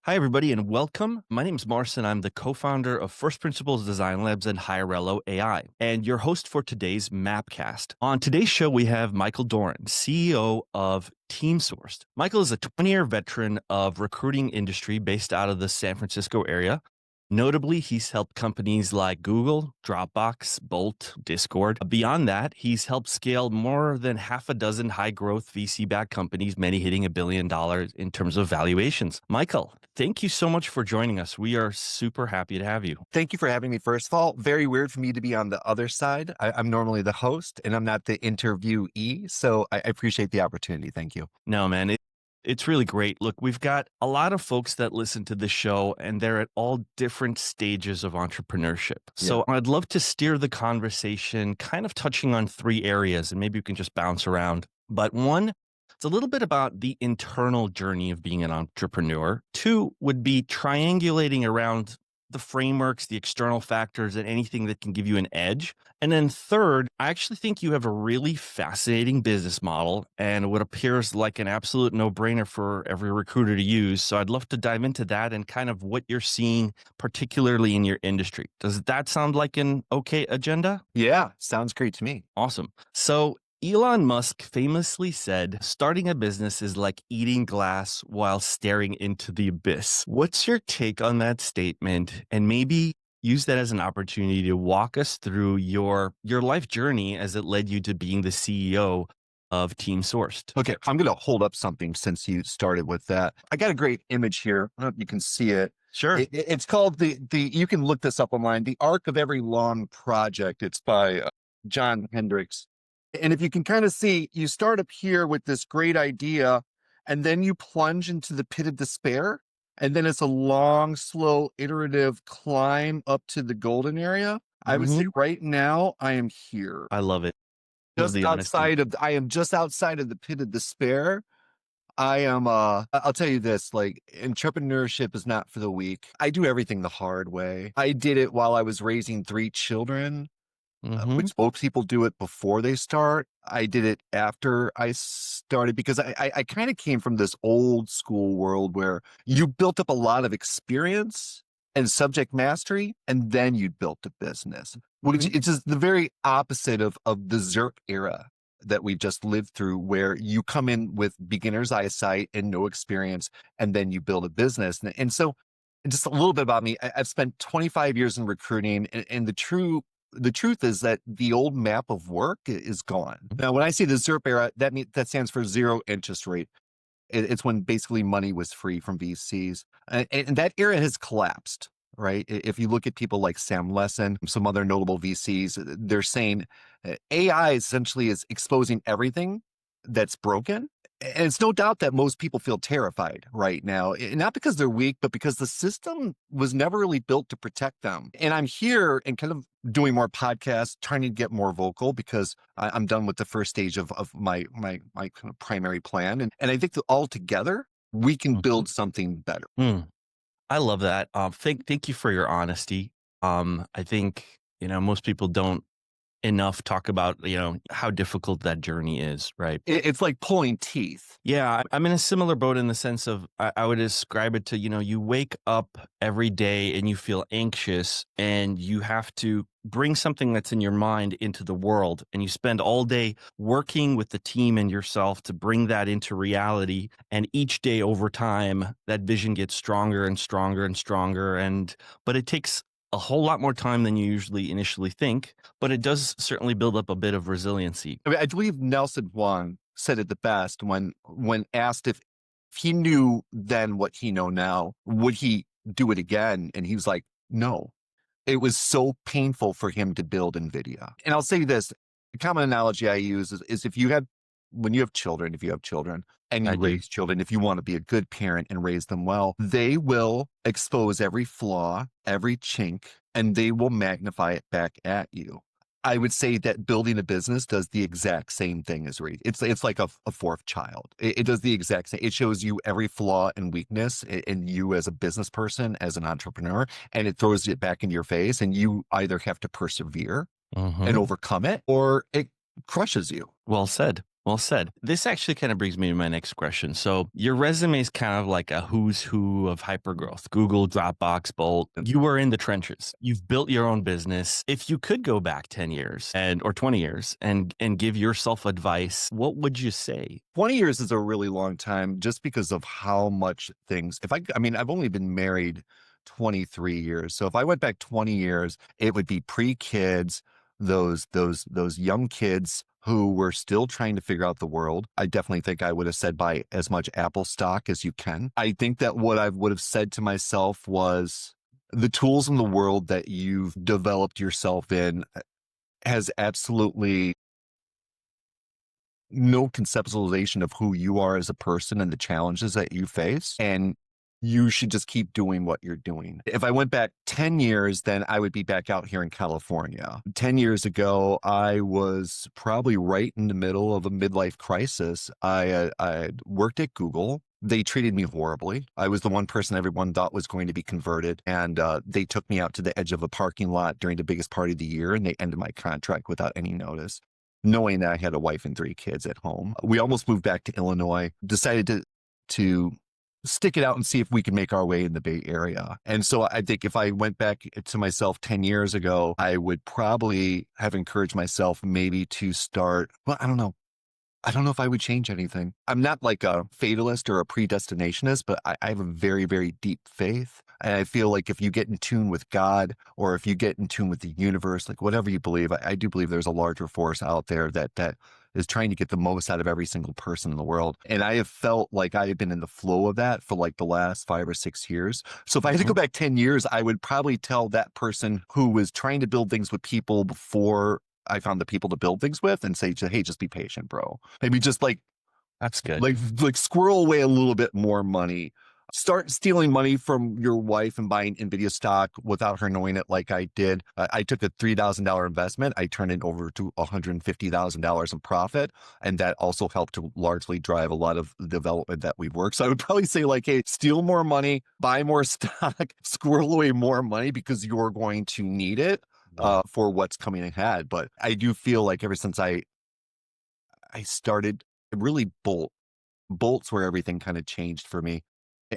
Hi, everybody, and welcome. My name is Marcin. I'm the co-founder of First Principles Design Labs and Hirello AI, and your host for today's MAPcast. On today's show, we have Michael Doran, CEO of TeamSourced. Michael is a 20-year veteran of recruiting industry based out of the San Francisco area. Notably, he's helped companies like Google, Dropbox, Bolt, Discord. Beyond that, he's helped scale more than half a dozen high-growth VC-backed companies, many hitting $1 billion in terms of valuations. Michael, thank you so much for joining us. We are super happy to have you. Thank you for having me. First of all, very weird for me to be on the other side. I'm normally the host and I'm not the interviewee. So I appreciate the opportunity. Thank you. No, man, it's really great. Look, we've got a lot of folks that listen to this show, and they're at all different stages of entrepreneurship. So I'd love to steer the conversation kind of touching on three areas, and maybe you can just bounce around. But one, it's a little bit about the internal journey of being an entrepreneur. Two would be triangulating around the frameworks, the external factors, and anything that can give you an edge. And then third, I actually think you have a really fascinating business model and what appears like an absolute no-brainer for every recruiter to use. So I'd love to dive into that and kind of what you're seeing, particularly in your industry. Does that sound like an okay agenda? Yeah, sounds great to me. Awesome. So Elon Musk famously said, starting a business is like eating glass while staring into the abyss. What's your take on that statement? And maybe use that as an opportunity to walk us through your life journey as it led you to being the CEO of TeamSourced. Okay, I'm going to hold up something since you started with that. I got a great image here. I don't know if you can see it. Sure. It's called you can look this up online, The Arc of Every Long Project. It's by John Hendricks. And if you can kind of see, you start up here with this great idea, and then you plunge into the pit of despair. And then it's a long, slow, iterative climb up to the golden area. I would say right now I am here. I love it. Just outside of, I am just outside of the pit of despair. I am, I'll tell you this, like entrepreneurship is not for the weak. I do everything the hard way. I did it while I was raising 3 children. Which most people do it before they start. I did it after I started because I kind of came from this old school world where you built up a lot of experience and subject mastery, and then you built a business. It's just the very opposite of the ZIRP era that we just lived through, where you come in with beginner's eyesight and no experience, and then you build a business. And so just a little bit about me, I've spent 25 years in recruiting, and the truth is that the old map of work is gone. Now, when I say the ZIRP era, that stands for zero interest rate. It's when basically money was free from VCs. And that era has collapsed, right? If you look at people like Sam Lessin, some other notable VCs, they're saying AI essentially is exposing everything that's broken. And it's no doubt that most people feel terrified right now, not because they're weak, but because the system was never really built to protect them. And I'm here and kind of doing more podcasts, trying to get more vocal because I'm done with the first stage of my kind of primary plan. And I think that all together, we can build something better. I love that. Thank you for your honesty. I think, most people don't enough talk about, how difficult that journey is, right? It's like pulling teeth. Yeah, I'm in a similar boat in the sense of I would describe it to, you wake up every day and you feel anxious and you have to bring something that's in your mind into the world, and you spend all day working with the team and yourself to bring that into reality. And each day over time, that vision gets stronger and stronger and stronger. But it takes a whole lot more time than you usually initially think, but it does certainly build up a bit of resiliency. I mean, I believe Nelson Wong said it the best when asked if he knew then what he know now, would he do it again? And he was like, no. It was so painful for him to build NVIDIA. And I'll say this, the common analogy I use is when you have children and you raise children, if you want to be a good parent and raise them well, they will expose every flaw, every chink, and they will magnify it back at you. I would say that building a business does the exact same thing as raising. It's like a fourth child. It does the exact same. It shows you every flaw and weakness in you as a business person, as an entrepreneur, and it throws it back in your face. And you either have to persevere and overcome it, or it crushes you. Well said. Well said. This actually kind of brings me to my next question. So, your resume is kind of like a who's who of hypergrowth: Google, Dropbox, Bolt. You were in the trenches. You've built your own business. If you could go back 10 years or 20 years and give yourself advice, what would you say? 20 years is a really long time just because of how much things, I mean, I've only been married 23 years. So if I went back 20 years, it would be pre-kids, those young kids who were still trying to figure out the world. I definitely think I would have said buy as much Apple stock as you can. I think that what I would have said to myself was the tools in the world that you've developed yourself in has absolutely no conceptualization of who you are as a person and the challenges that you face. And you should just keep doing what you're doing. If I went back 10 years, then I would be back out here in California. 10 years ago, I was probably right in the middle of a midlife crisis. I worked at Google. They treated me horribly. I was the one person everyone thought was going to be converted. And they took me out to the edge of a parking lot during the biggest party of the year, and they ended my contract without any notice, knowing that I had a wife and 3 kids at home. We almost moved back to Illinois, decided to stick it out and see if we could make our way in the Bay Area. And so I think if I went back to myself 10 years ago, I would probably have encouraged myself maybe to start, well, I don't know. I don't know if I would change anything. I'm not like a fatalist or a predestinationist, but I have a very, very deep faith. And I feel like if you get in tune with God, or if you get in tune with the universe, like whatever you believe, I do believe there's a larger force out there that is trying to get the most out of every single person in the world. And I have felt like I have been in the flow of that for like the last 5 or 6 years. So if I had to go back 10 years, I would probably tell that person who was trying to build things with people before I found the people to build things with, and say, hey, just be patient, bro. Maybe just That's good. like squirrel away a little bit more money. Start stealing money from your wife and buying Nvidia stock without her knowing it, like I did. I took a $3,000 investment. I turned it over to $150,000 in profit. And that also helped to largely drive a lot of the development that we've worked. So I would probably say, like, hey, steal more money, buy more stock, squirrel away more money, because you're going to need it for what's coming ahead. But I do feel like ever since I started really Bolt's where everything kind of changed for me.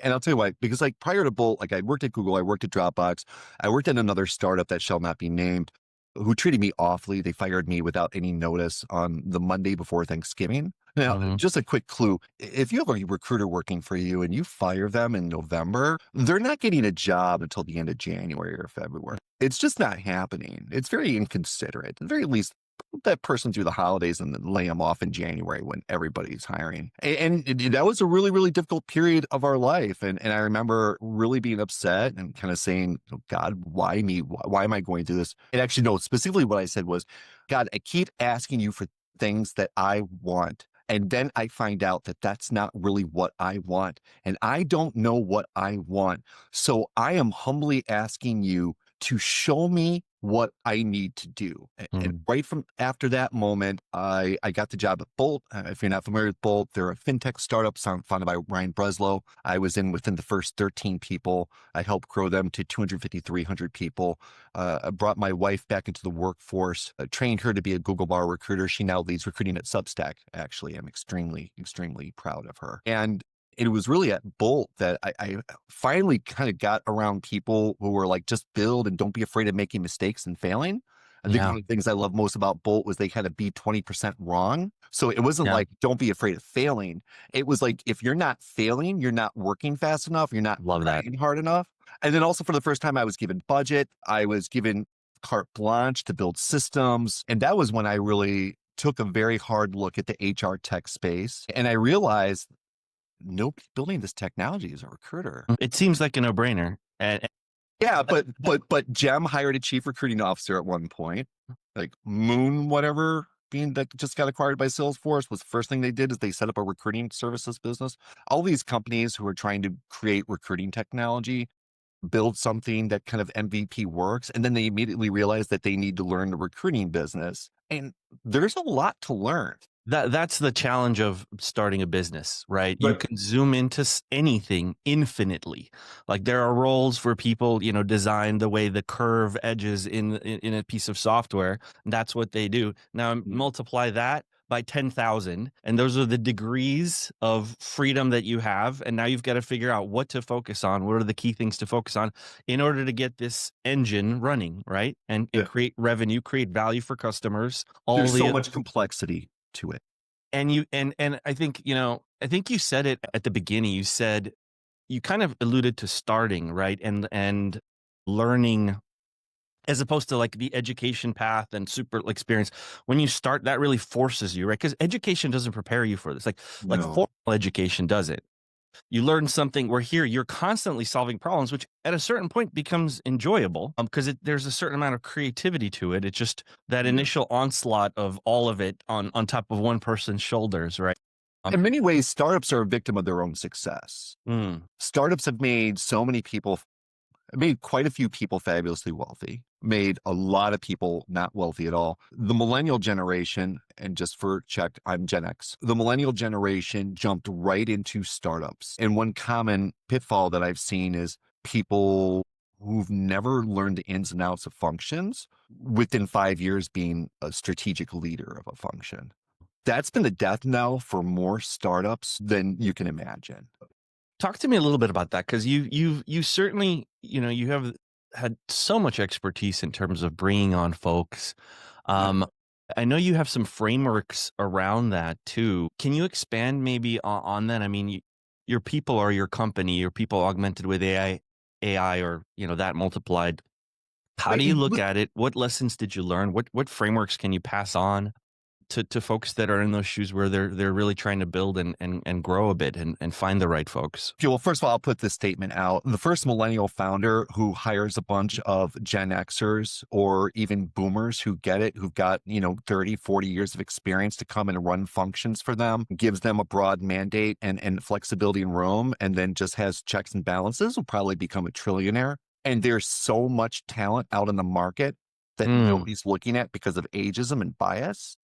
And I'll tell you why, because like prior to Bolt, like I worked at Google, I worked at Dropbox, I worked at another startup that shall not be named, who treated me awfully. They fired me without any notice on the Monday before Thanksgiving. Now, just a quick clue. If you have a recruiter working for you and you fire them in November, they're not getting a job until the end of January or February. It's just not happening. It's very inconsiderate. At the very least, put that person through the holidays and then lay them off in January when everybody's hiring. And that was a really, really difficult period of our life. And I remember really being upset and kind of saying, oh, God, why me? Why am I going through this? And actually, no, specifically what I said was, God, I keep asking you for things that I want. And then I find out that that's not really what I want. And I don't know what I want. So I am humbly asking you to show me what I need to do. And right from after that moment, I got the job at Bolt. If you're not familiar with Bolt, they're a fintech startup founded by Ryan Breslow. I was within the first 13 people. I helped grow them to 250, 300 people. I brought my wife back into the workforce, trained her to be a Google Bar recruiter. She now leads recruiting at Substack. Actually, I'm extremely, extremely proud of her. And it was really at Bolt that I finally kind of got around people who were like, just build and don't be afraid of making mistakes and failing. I think one of the things I love most about Bolt was they had to be 20% wrong. So it wasn't like, don't be afraid of failing. It was like, if you're not failing, you're not working fast enough, you're not trying hard enough. And then also for the first time, I was given budget. I was given carte blanche to build systems. And that was when I really took a very hard look at the HR tech space. And I realized nobody building this technology is a recruiter. It seems like a no-brainer. Yeah, but Gem hired a chief recruiting officer at one point. Like Moon, whatever, being that just got acquired by Salesforce, was the first thing they did is they set up a recruiting services business. All these companies who are trying to create recruiting technology build something that kind of MVP works, and then they immediately realize that they need to learn the recruiting business. And there's a lot to learn. That's the challenge of starting a business, right? You Right. can zoom into anything infinitely. Like there are roles for people, design the way the curve edges in a piece of software. That's what they do. Now multiply that by 10,000, and those are the degrees of freedom that you have. And now you've got to figure out what to focus on. What are the key things to focus on in order to get this engine running, right? And Yeah. create revenue, create value for customers. All There's so the much complexity to it. and you and I think you said it at the beginning. You said you kind of alluded to starting, right, and learning, as opposed to like the education path and super experience. When you start, that really forces you, right? Because education doesn't prepare you for this. Like No. formal education does it. You learn something. Where here you're constantly solving problems, which at a certain point becomes enjoyable, because there's a certain amount of creativity to it. It's just that initial onslaught of all of it on top of one person's shoulders, right? In many ways, startups are a victim of their own success. Startups have made made quite a few people fabulously wealthy, made a lot of people not wealthy at all. The millennial generation, and just for check, I'm Gen X, the millennial generation jumped right into startups. And one common pitfall that I've seen is people who've never learned the ins and outs of functions within 5 years being a strategic leader of a function. That's been the death knell for more startups than you can imagine. Talk to me a little bit about that, because you certainly you have had so much expertise in terms of bringing on folks. I know you have some frameworks around that too. Can you expand maybe on that? I mean, your people are your company. Your people augmented with AI, or that multiplied. How do you look at it? What lessons did you learn? What frameworks can you pass on to folks that are in those shoes, where they're really trying to build and grow a bit and find the right folks? Okay, well, first of all, I'll put this statement out. The first millennial founder who hires a bunch of Gen Xers or even boomers who get it, who've got, 30, 40 years of experience to come and run functions for them, gives them a broad mandate and flexibility and room, and then just has checks and balances, will probably become a trillionaire. And there's so much talent out in the market that nobody's looking at because of ageism and bias.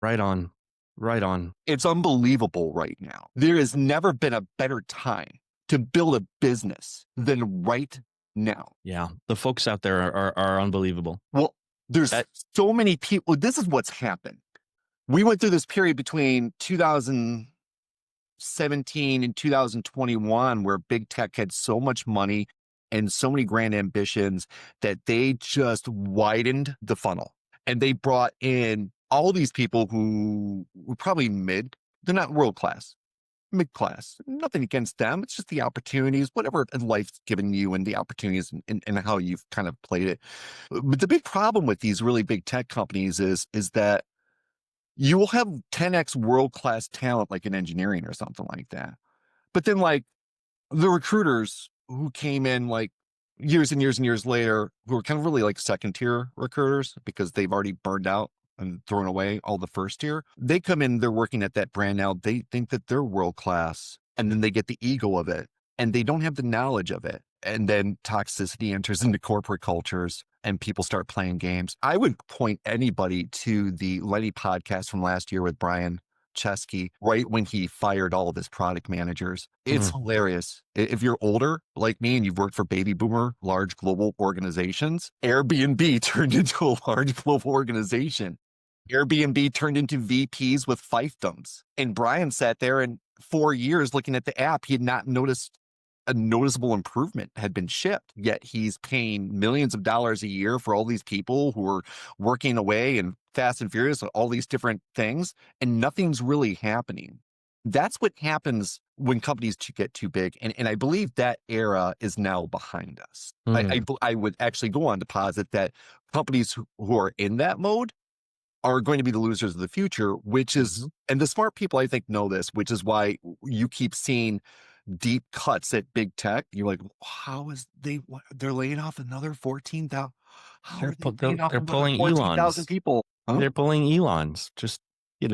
Right on. Right on. It's unbelievable right now. There has never been a better time to build a business than right now. Yeah. The folks out there are unbelievable. Well, there's so many people. This is what's happened. We went through this period between 2017 and 2021 where big tech had so much money and so many grand ambitions that they just widened the funnel, and they brought in all these people who were probably mid. They're not world class, mid class. Nothing against them. It's just the opportunities, whatever life's given you, and the opportunities and how you've kind of played it. But the big problem with these really big tech companies is that you will have 10x world class talent, like in engineering or something like that. But then, like, the recruiters who came in like years and years and years later, who are kind of really like second tier recruiters because they've already burned out and thrown away all the first tier. They come in, they're working at that brand now. They think that they're world class, and then they get the ego of it, and they don't have the knowledge of it. And then toxicity enters into corporate cultures, and people start playing games. I would point anybody to the Lenny podcast from last year with Brian Chesky, right when he fired all of his product managers. It's hilarious. If you're older like me and you've worked for baby boomer, large global organizations, Airbnb turned into a large global organization. Airbnb turned into VPs with fiefdoms. And Brian sat there in 4 years looking at the app. He had not noticed a noticeable improvement had been shipped, yet he's paying millions of dollars a year for all these people who are working away and Fast and Furious, all these different things, and nothing's really happening. That's what happens when companies get too big. And I believe that era is now behind us. I would actually go on to posit that companies who are in that mode are going to be the losers of the future, which is, and the smart people, I think, know this, which is why you keep seeing deep cuts at big tech. You're like, how is they're laying off another 14,000? How are they laying off They're another pulling 14,000 Elons. people? Huh? They're pulling Elons. Just, I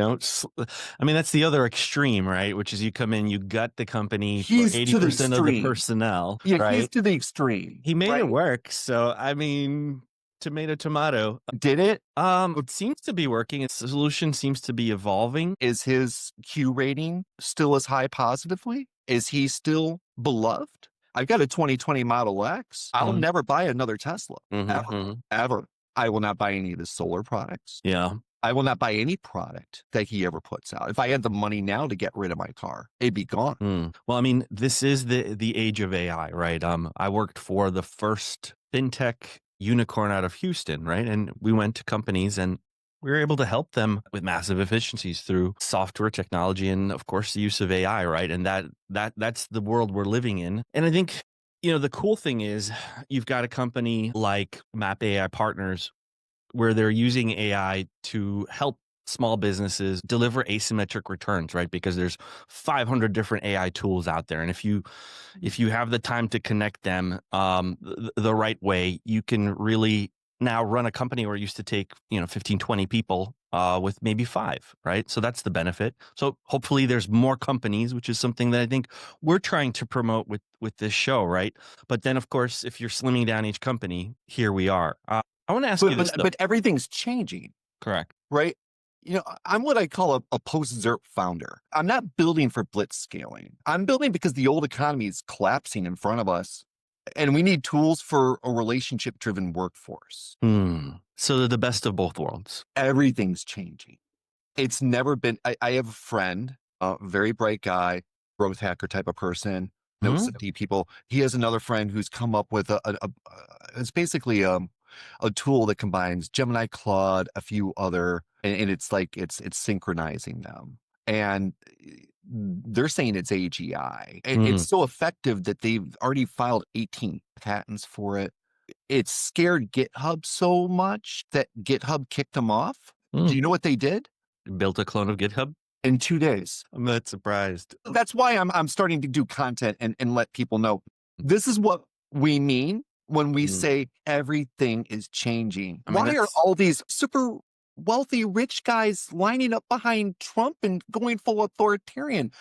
mean, that's the other extreme, right? Which is you come in, you gut the company for He's to the 80% of the extreme. personnel, Yeah, right? he's to the extreme. He made right? it work. So, I mean, tomato, tomato. Did it? It seems to be working. Its solution seems to be evolving. Is his Q rating still as high positively? Is he still beloved? I've got a 2020 Model X. I'll never buy another Tesla. Ever. I will not buy any of the solar products. Yeah. I will not buy any product that he ever puts out. If I had the money now to get rid of my car, it'd be gone. Well, I mean, this is the age of AI, right? I worked for the first fintech unicorn out of Houston, right? And we went to companies and we were able to help them with massive efficiencies through software technology and, of course, the use of AI, right? And that's the world we're living in. And I think, the cool thing is you've got a company like Map AI Partners where they're using AI to help small businesses deliver asymmetric returns, right? Because there's 500 different AI tools out there. And if you have the time to connect them the right way, you can really now run a company where it used to take, 15, 20 people with maybe 5, right? So that's the benefit. So hopefully there's more companies, which is something that I think we're trying to promote with this show, right? But then, of course, if you're slimming down each company, here we are. I want to ask you this, though. But everything's changing. Correct. Right? I'm what I call a post-ZIRP founder. I'm not building for blitz scaling. I'm building because the old economy is collapsing in front of us, and we need tools for a relationship-driven workforce. So they're the best of both worlds. Everything's changing. It's never been. I have a friend, a very bright guy, growth hacker type of person, knows 70 people. He has another friend who's come up with it's basically a tool that combines Gemini, Claude, a few other, and it's like it's synchronizing them. And they're saying it's AGI. It's so effective that they've already filed 18 patents for it. It scared GitHub so much that GitHub kicked them off. Do you know what they did? Built a clone of GitHub? In 2 days. I'm not surprised. That's why I'm starting to do content and let people know this is what we mean when we say everything is changing. Why are all these super wealthy, rich guys lining up behind Trump and going full authoritarian?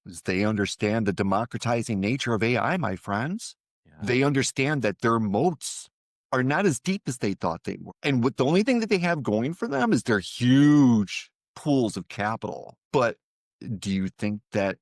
Because they understand the democratizing nature of AI, my friends. Yeah. They understand that their moats are not as deep as they thought they were. And the only thing that they have going for them is their huge pools of capital. But do you think that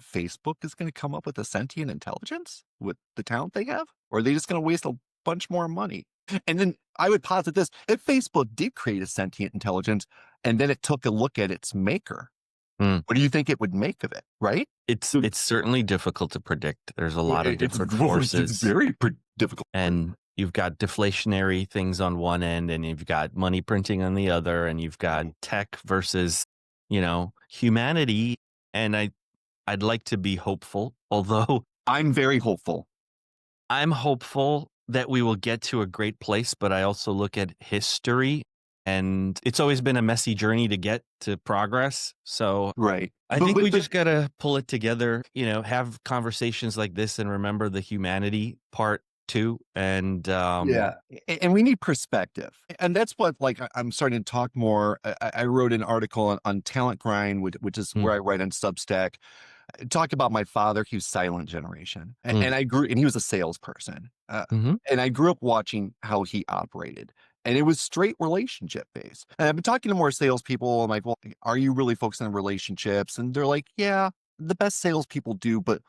Facebook is going to come up with a sentient intelligence with the talent they have? Or are they just going to waste a bunch more money? And then I would posit this: if Facebook did create a sentient intelligence and then it took a look at its maker, what do you think it would make of it, right? It's certainly difficult to predict. There's a lot of different forces. It's very difficult. And you've got deflationary things on one end, and you've got money printing on the other, and you've got tech versus, humanity. And I'd like to be hopeful, although I'm very hopeful. I'm hopeful that we will get to a great place, but I also look at history, and it's always been a messy journey to get to progress. So right. I think we just got to pull it together, have conversations like this and remember the humanity part too. And and we need perspective. And that's what, I'm starting to talk more. I wrote an article on Talent Grind, which is where I write on Substack. Talk about my father. He was silent generation, and he was a salesperson. And I grew up watching how he operated, and it was straight relationship based. And I've been talking to more salespeople. I'm like, well, are you really focused on relationships? And they're like, yeah, the best salespeople do, but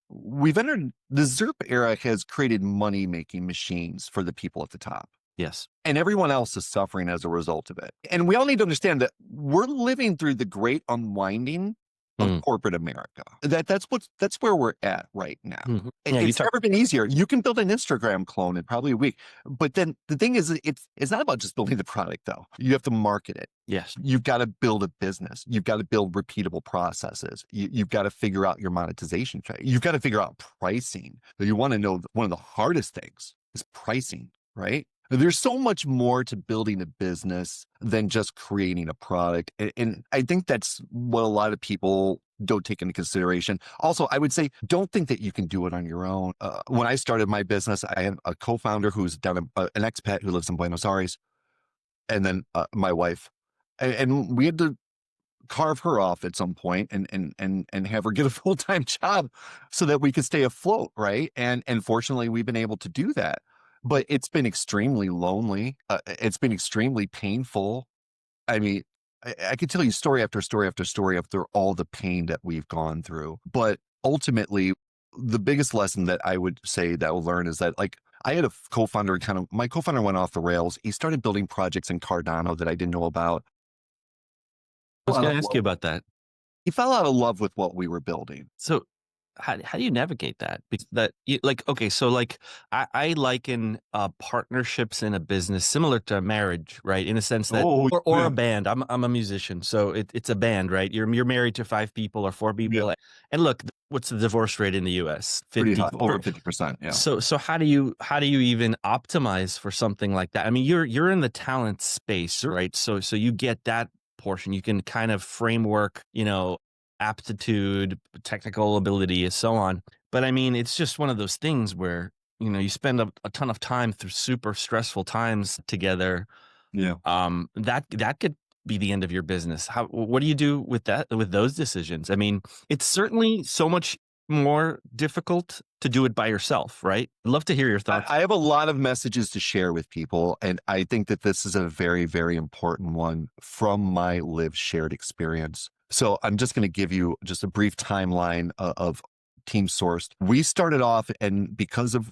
we've entered the ZIRP era has created money making machines for the people at the top. Yes. And everyone else is suffering as a result of it. And we all need to understand that we're living through the great unwinding of corporate America. That's where we're at right now. It's never been easier. You can build an Instagram clone in probably a week. But then the thing is, it's not about just building the product, though. You have to market it. Yes. You've got to build a business. You've got to build repeatable processes. You've got to figure out your monetization. You've got to figure out pricing. You want to know one of the hardest things is pricing, right? There's so much more to building a business than just creating a product. And I think that's what a lot of people don't take into consideration. Also, I would say, don't think that you can do it on your own. When I started my business, I had a co-founder who's an expat who lives in Buenos Aires, and then my wife. And we had to carve her off at some point and have her get a full-time job so that we could stay afloat, right? And fortunately, we've been able to do that. but it's been extremely lonely. It's been extremely painful. I mean, I could tell you story after story after story after all the pain that we've gone through. But ultimately, the biggest lesson that I would say that I'll learn is that, like, I had a co-founder my co-founder went off the rails. He started building projects in Cardano that I didn't know about. I was going to ask you about that. He fell out of love with what we were building. So how do you navigate that? Because okay, so like I liken partnerships in a business similar to marriage, right? In a sense that, or a band. I'm a musician, so it's a band, right? You're married to 5 people or 4 people, and look, what's the divorce rate in the U.S.? Pretty high, over 50%. Yeah. So how do you even optimize for something like that? I mean, you're in the talent space, right? So you get that portion. You can kind of framework, aptitude, technical ability, and so on. But I mean, it's just one of those things where, you spend a ton of time through super stressful times together. Yeah. That could be the end of your business. What do you do with those decisions? I mean, it's certainly so much more difficult to do it by yourself, right? I'd love to hear your thoughts. I have a lot of messages to share with people, and I think that this is a very, very important one from my lived shared experience. So I'm just going to give you just a brief timeline of TeamSourced. We started off, and because of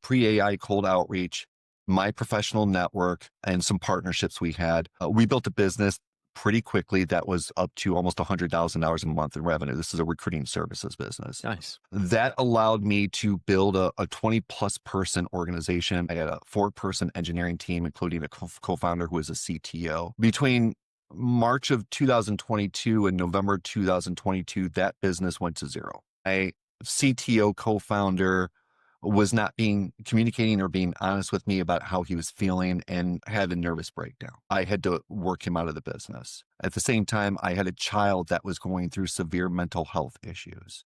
pre-AI cold outreach, my professional network and some partnerships we had, we built a business pretty quickly that was up to almost $100,000 a month in revenue. This is a recruiting services business. Nice. That allowed me to build a 20 plus person organization. I had a 4-person engineering team, including a co-founder who was a CTO. Between March of 2022 and November 2022, that business went to zero. My CTO co-founder was not communicating or being honest with me about how he was feeling and had a nervous breakdown. I had to work him out of the business. At the same time, I had a child that was going through severe mental health issues.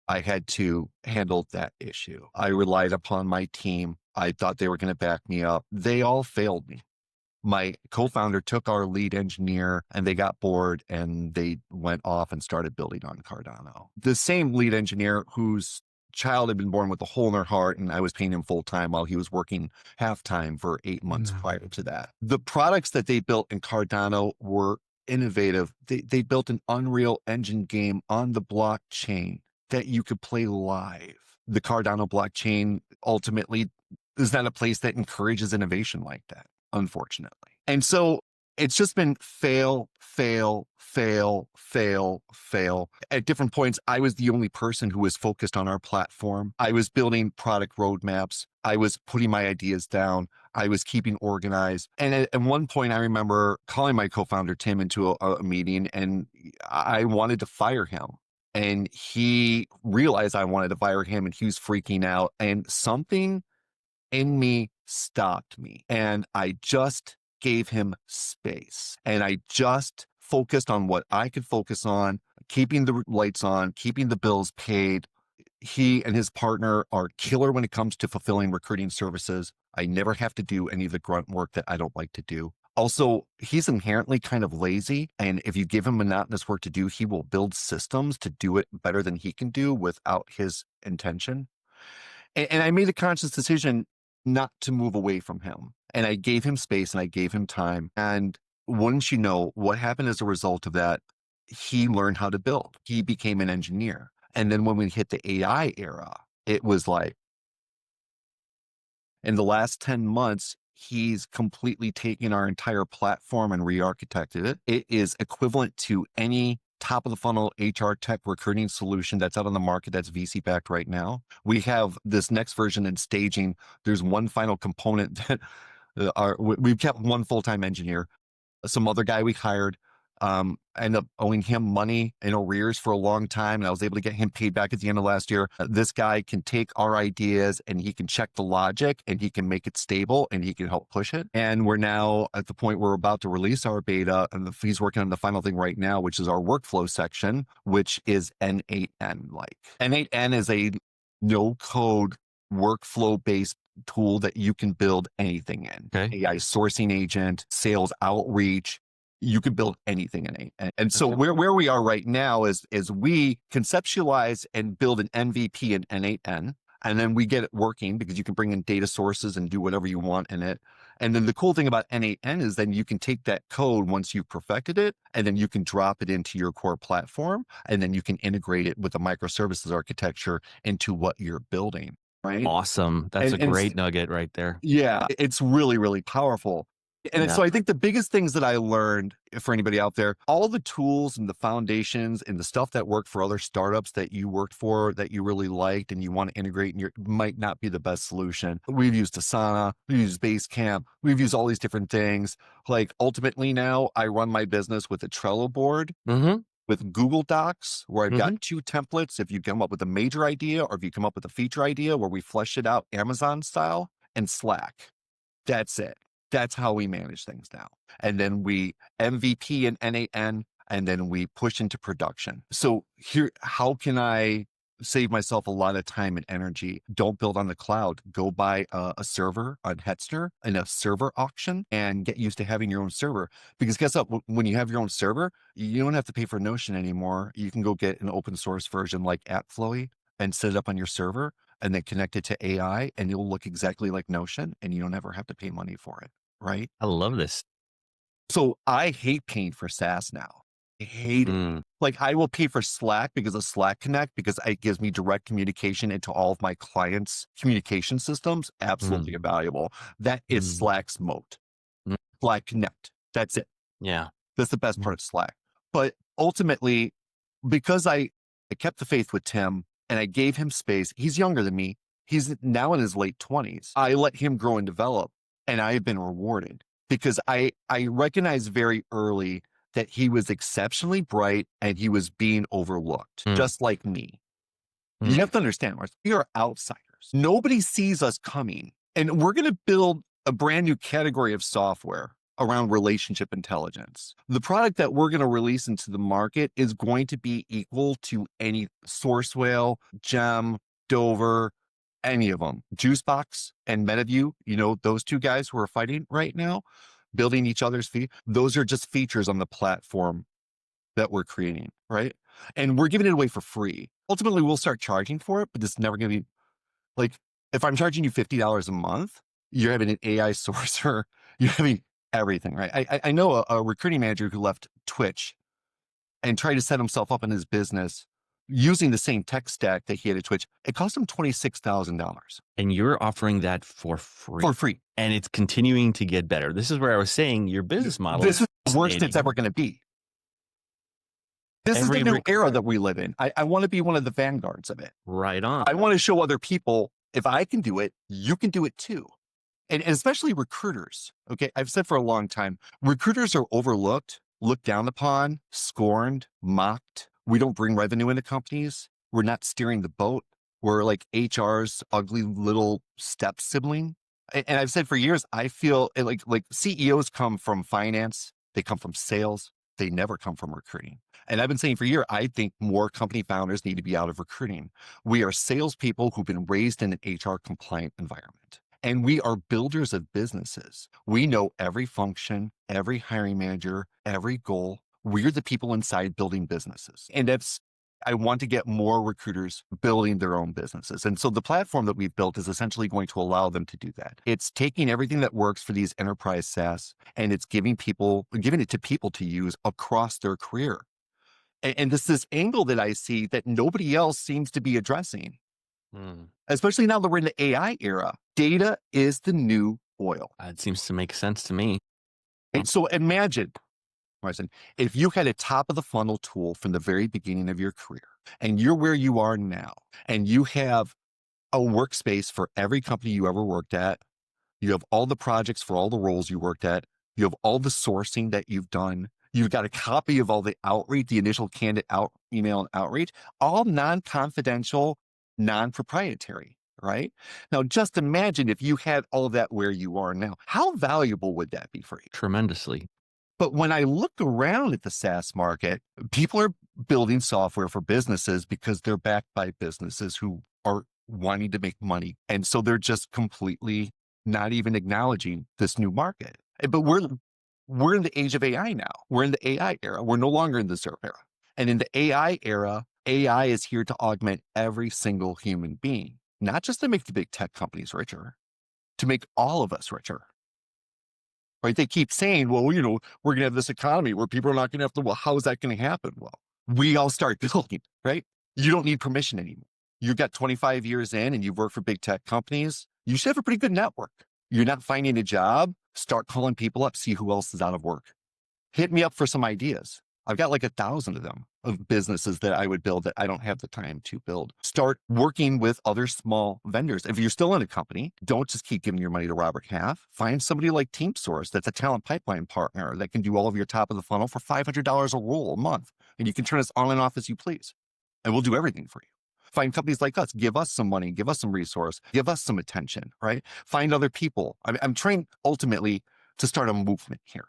I had to handle that issue. I relied upon my team. I thought they were going to back me up. They all failed me. My co-founder took our lead engineer and they got bored and they went off and started building on Cardano. The same lead engineer whose child had been born with a hole in their heart, and I was paying him full time while he was working half time for 8 months prior to that. The products that they built in Cardano were innovative. They built an Unreal Engine game on the blockchain that you could play live. The Cardano blockchain ultimately is not a place that encourages innovation like that, unfortunately. And so it's just been fail. At different points, I was the only person who was focused on our platform. I was building product roadmaps. I was putting my ideas down. I was keeping organized. And at one point, I remember calling my co-founder, Tim, into a meeting, and I wanted to fire him. And he realized I wanted to fire him, and he was freaking out. And something in me stopped me. And I just gave him space. And I just focused on what I could focus on, keeping the lights on, keeping the bills paid. He and his partner are killer when it comes to fulfilling recruiting services. I never have to do any of the grunt work that I don't like to do. Also, he's inherently kind of lazy. And if you give him monotonous work to do, he will build systems to do it better than he can do without his intention. And I made a conscious decision not to move away from him. And I gave him space and I gave him time. And wouldn't you know, what happened as a result of that? He learned how to build. He became an engineer. And then when we hit the AI era, it was like, in the last 10 months, he's completely taken our entire platform and re-architected it. It is equivalent to any top of the funnel HR tech recruiting solution that's out on the market that's VC backed right now. We have this next version in staging. There's one final component that we've kept one full-time engineer. Some other guy we hired, ended up owing him money in arrears for a long time, and I was able to get him paid back at the end of last year. This guy can take our ideas and he can check the logic and he can make it stable and he can help push it. And we're now at the point where we're about to release our beta, and he's working on the final thing right now, which is our workflow section, which is N8N like. N8N is a no-code workflow-based tool that you can build anything in. Okay. AI sourcing agent, sales outreach, you can build anything in it. And so where we are right now is we conceptualize and build an MVP in N8N. And then we get it working because you can bring in data sources and do whatever you want in it. And then the cool thing about N8N is then you can take that code once you've perfected it, and then you can drop it into your core platform, and then you can integrate it with a microservices architecture into what you're building, right? Awesome. That's a And great nugget right there. yeah, it's really, really powerful. And Yeah. so I think the biggest things that I learned for anybody out there, all the tools and the foundations and the stuff that worked for other startups that you worked for that you really liked and you want to integrate in your might not be the best solution. We've used Asana, we've used Basecamp, we've used all these different things. Like ultimately now I run my business with a Trello board, Mm-hmm. with Google Docs, where I've Mm-hmm. got 2 templates. If you come up with a major idea or if you come up with a feature idea where we flesh it out Amazon style, and Slack. That's it. That's how we manage things now. And then we MVP and N8N, and then we push into production. So here, how can I save myself a lot of time and energy? Don't build on the cloud. Go buy a server on Hetzner in a server auction and get used to having your own server. Because guess what? When you have your own server, you don't have to pay for Notion anymore. You can go get an open source version like AppFlowy and set it up on your server and then connect it to AI, and it'll look exactly like Notion, and you don't ever have to pay money for it, right? I love this. So I hate paying for SaaS now. I hate it. Mm, Like I will pay for Slack because of Slack Connect because it gives me direct communication into all of my clients' communication systems. Absolutely mm, invaluable. That is mm, Slack's moat. mm. Slack Connect. That's it. Yeah. That's the best Mm. part of Slack. But ultimately, because I kept the faith with Tim and I gave him space, he's younger than me. He's now in his late 20s. I let him grow and develop, and I have been rewarded because I recognized very early that he was exceptionally bright and he was being overlooked, Mm, just like me. You mm. have to understand, Mars, we are outsiders. Nobody sees us coming. And we're going to build a brand new category of software around relationship intelligence. The product that we're going to release into the market is going to be equal to any Sourcewell, Gem, Dover, any of them. Juicebox and MetaView, those 2 guys who are fighting right now, building each other's feet. Those are just features on the platform that we're creating, right? And we're giving it away for free. Ultimately, we'll start charging for it, but it's never going to be like if I'm charging you $50 a month, you're having an AI sourcer, you're having everything, right? I know a recruiting manager who left Twitch and tried to set himself up in his business using the same tech stack that he had at Twitch. It cost him $26,000 And you're offering that for free. for free. And it's continuing to get better. This is where I was saying your business model This is is the worst it's fascinating. ever going to be. This is the new era that we live in. I want to be one of the vanguards of it. Right on. I want to show other people if I can do it, you can do it too. And especially recruiters. Okay. I've said for a long time, recruiters are overlooked, looked down upon, scorned, mocked. We don't bring revenue into companies. We're not steering the boat. We're like HR's ugly little step sibling. And I've said for years, I feel like CEOs come from finance. They come from sales. They never come from recruiting. And I've been saying for years, I think more company founders need to be out of recruiting. We are salespeople who've been raised in an HR compliant environment. And we are builders of businesses. We know every function, every hiring manager, every goal. We're the people inside building businesses. And I want to get more recruiters building their own businesses. And so the platform that we've built is essentially going to allow them to do that. It's taking everything that works for these enterprise SaaS and it's giving it to people to use across their career. And this angle that I see that nobody else seems to be addressing. Especially now that we're in the AI era, data is the new oil. It seems to make sense to me. And so imagine, Marcin, if you had a top of the funnel tool from the very beginning of your career and you're where you are now and you have a workspace for every company you ever worked at, you have all the projects for all the roles you worked at, you have all the sourcing that you've done, you've got a copy of all the outreach, the initial candidate email and outreach, all non-confidential, non-proprietary, right? Now, just imagine if you had all of that where you are now. How valuable would that be for you? Tremendously. But when I look around at the SaaS market, people are building software for businesses because they're backed by businesses who are wanting to make money. And so they're just completely not even acknowledging this new market. But we're in the age of AI now. We're in the AI era. We're no longer in the ZIRP era. And in the AI era, AI is here to augment every single human being. not just to make the big tech companies richer, to make all of us richer. Right? They keep saying, well, we're going to have this economy where people are not going to have to, well, how is that going to happen? Well, we all start building, right? You don't need permission anymore. You've got 25 years in and you've worked for big tech companies. You should have a pretty good network. You're not finding a job. Start calling people up, see who else is out of work. Hit me up for some ideas. I've got like 1,000 of them of businesses that I would build that I don't have the time to build. Start working with other small vendors. If you're still in a company, don't just keep giving your money to Robert Half. Find somebody like TeamSourced that's a talent pipeline partner that can do all of your top of the funnel for $500 a role a month. And you can turn us on and off as you please. And we'll do everything for you. Find companies like us, give us some money, give us some resource, give us some attention, right? Find other people. I'm trying ultimately to start a movement here,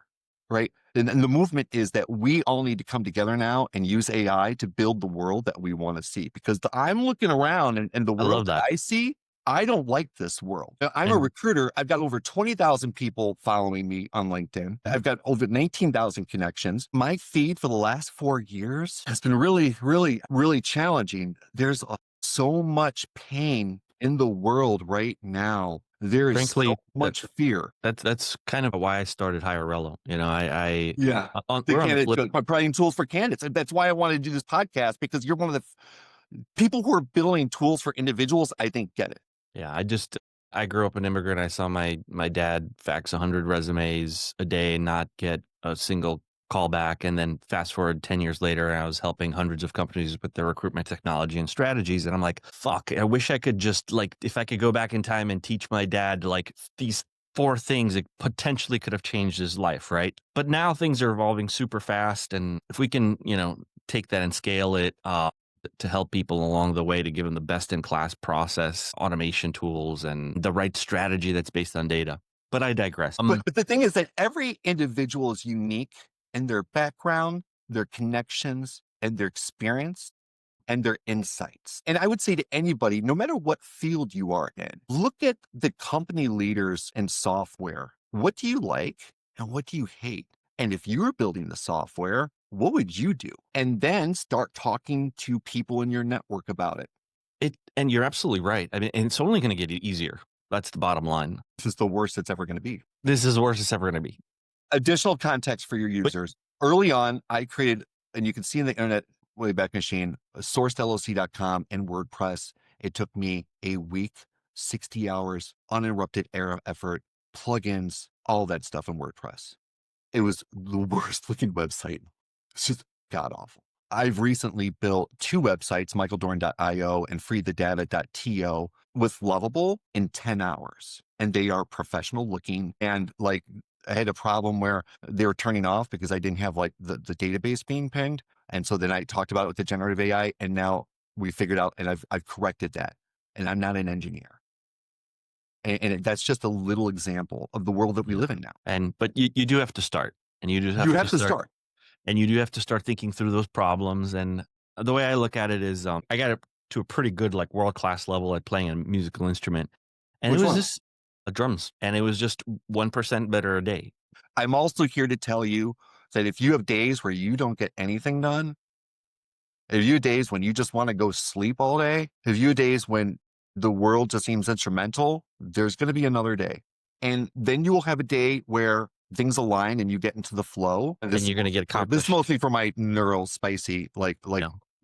right? And the movement is that we all need to come together now and use AI to build the world that we want to see. Because I'm looking around and the I love world that that. I see, I don't like this world. I'm a And recruiter. I've got over 20,000 people following me on LinkedIn. I've got over 19,000 connections. My feed for the last 4 years has been really, really, really challenging. There's so much pain in the world right now. There is so frankly, much fear. that's kind of why I started Hirello. Yeah. The We're on the flip. providing tools for candidates. And that's why I wanted to do this podcast, because you're one of the people who are building tools for individuals. I think get it. Yeah, I grew up an immigrant. I saw my dad fax 100 resumes a day, not get a single call back. And then fast forward 10 years later, I was helping hundreds of companies with their recruitment technology and strategies. And I'm like, fuck, I wish I could just if I could go back in time and teach my dad these 4 things that potentially could have changed his life, right? But now things are evolving super fast. And if we can, take that and scale it, to help people along the way, to give them the best in class process, automation tools, and the right strategy that's based on data. But I digress. But the thing is that every individual is unique in their background, their connections, and their experience and their insights. And I would say to anybody, no matter what field you are in, look at the company leaders in software. What do you like and what do you hate? And if you were building the software, what would you do? And then start talking to people in your network about it. And you're absolutely right. I mean, and it's only going to get easier. That's the bottom line. This is the worst it's ever going to be. This is the worst it's ever going to be. Additional context for your users. Early on, I created, and you can see in the internet Wayback Machine, sourcedloc.com and WordPress. It took me a week, 60 hours, uninterrupted effort, plugins, all that stuff in WordPress. It was the worst looking website. It's just god awful. I've recently built 2 websites, michaeldoran.io and freethedata.to, with Lovable in 10 hours. And they are professional looking. And I had a problem where they were turning off because I didn't have the database being pinged. And so then I talked about it with the generative AI, and now we figured out, and I've corrected that. And I'm not an engineer. And that's just a little example of the world that we live in now. But you do have to start, and you have to start. And you do have to start thinking through those problems. And the way I look at it is, I got it to a pretty good, world-class level at playing a musical instrument. And Which it was one? just drums. And it was just 1% better a day. I'm also here to tell you that if you have days where you don't get anything done, if you have days when you just want to go sleep all day, if you have days when the world just seems instrumental, there's going to be another day. And then you will have a day where things align and you get into the flow. And you're going to get accomplished. This is mostly for my neural spicy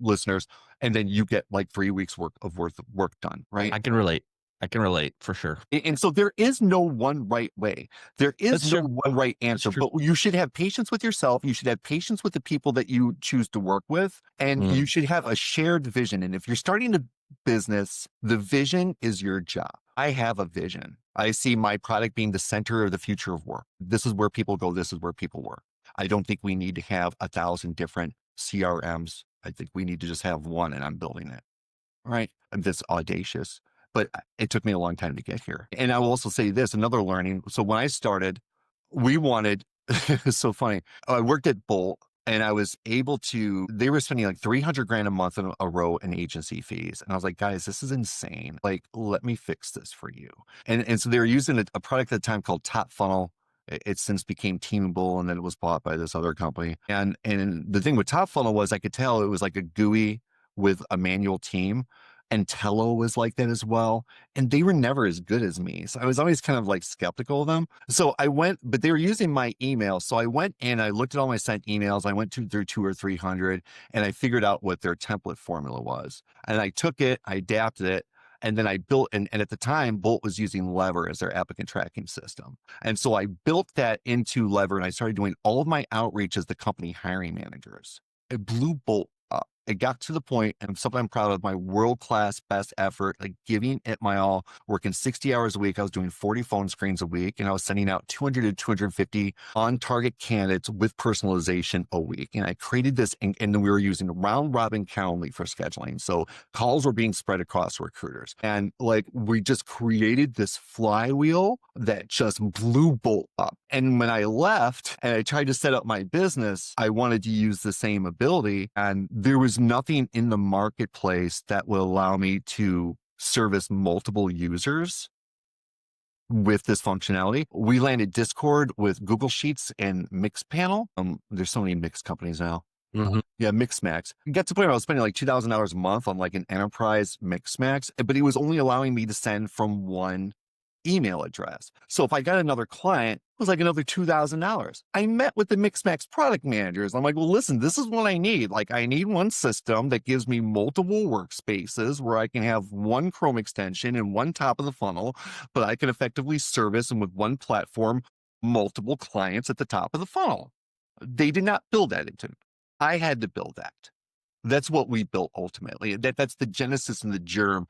listeners. And then you get 3 weeks worth of work done, right? I can relate for sure. And so there is no one right way. There is no one right answer, but you should have patience with yourself. You should have patience with the people that you choose to work with, and you should have a shared vision. And if you're starting a business, the vision is your job. I have a vision. I see my product being the center of the future of work. This is where people go. This is where people work. I don't think we need to have 1,000 different CRMs. I think we need to just have one, and I'm building it. Right? And that's audacious. But it took me a long time to get here. And I will also say this, another learning. So when I started, we wanted, it's so funny. I worked at Bolt, and I was able to, they were spending $300,000 a month in a row in agency fees. And I was like, guys, this is insane. Let me fix this for you. And so they were using a product at the time called Top Funnel. It since became Teamable, and then it was bought by this other company. And the thing with Top Funnel was I could tell it was like a GUI with a manual team. and Tello was like that as well. And they were never as good as me. So I was always kind of like skeptical of them. So I went, but they were using my email. So I went and I looked at all my sent emails. I went through 200 or 300 and I figured out what their template formula was. And I took it, I adapted it, and then I built, and at the time, Bolt was using Lever as their applicant tracking system. And so I built that into Lever and I started doing all of my outreach as the company hiring managers. It blew Bolt up. It got to the point, and something I'm proud of, my world-class best effort, like giving it my all, working 60 hours a week. I was doing 40 phone screens a week, and I was sending out 200 to 250 on-target candidates with personalization a week. And I created this, and then we were using round-robin Calendly for scheduling. So calls were being spread across recruiters. And like, we just created this flywheel that just blew Bolt up. And when I left and I tried to set up my business, I wanted to use the same ability. And there was nothing in the marketplace that will allow me to service multiple users with this functionality. We landed Discord with Google Sheets and Mixpanel. There's so many mixed companies now. Mhm. Yeah, Mixmax. It got to the point where I was spending like $2,000 a month on like an enterprise Mixmax, but it was only allowing me to send from one email address. So if I got another client, it was like another $2,000. I met with the Mixmax product managers. I'm like, well, listen, this is what I need. Like, I need one system that gives me multiple workspaces where I can have one Chrome extension and one top of the funnel, but I can effectively service and with one platform, multiple clients at the top of the funnel. They did not build that into me. I had to build that. That's what we built ultimately. That's the genesis and the germ.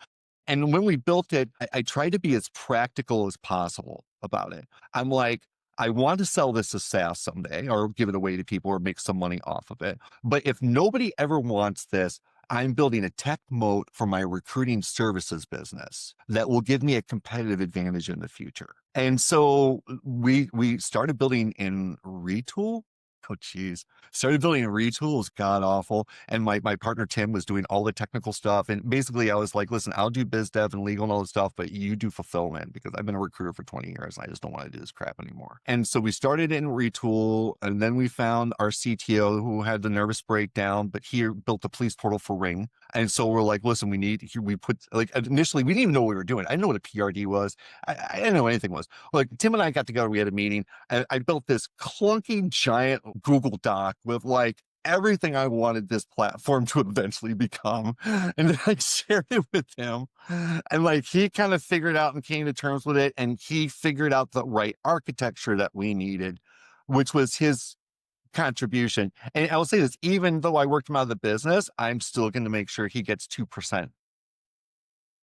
And when we built it, I tried to be as practical as possible about it. I'm like, I want to sell this as SaaS someday or give it away to people or make some money off of it. But if nobody ever wants this, I'm building a tech moat for my recruiting services business that will give me a competitive advantage in the future. And so we started building in Retool. Oh, geez. Started building a Retool. It was god awful. And my partner, Tim, was doing all the technical stuff. And basically, I was like, listen, I'll do biz dev and legal and all this stuff, but you do fulfillment because I've been a recruiter for 20 years. And I just don't want to do this crap anymore. And so we started in Retool. And then we found our CTO who had the nervous breakdown, but he built the police portal for Ring. And so we're like, listen, we put, like, initially, we didn't even know what we were doing. I didn't know what a PRD was. I didn't know what anything was. Like, Tim and I got together, we had a meeting, and I built this clunky giant Google Doc with like everything I wanted this platform to eventually become. And then I shared it with him. And like, he kind of figured out and came to terms with it. And he figured out the right architecture that we needed, which was his contribution. And I will say this, even though I worked him out of the business, I'm still going to make sure he gets 2%.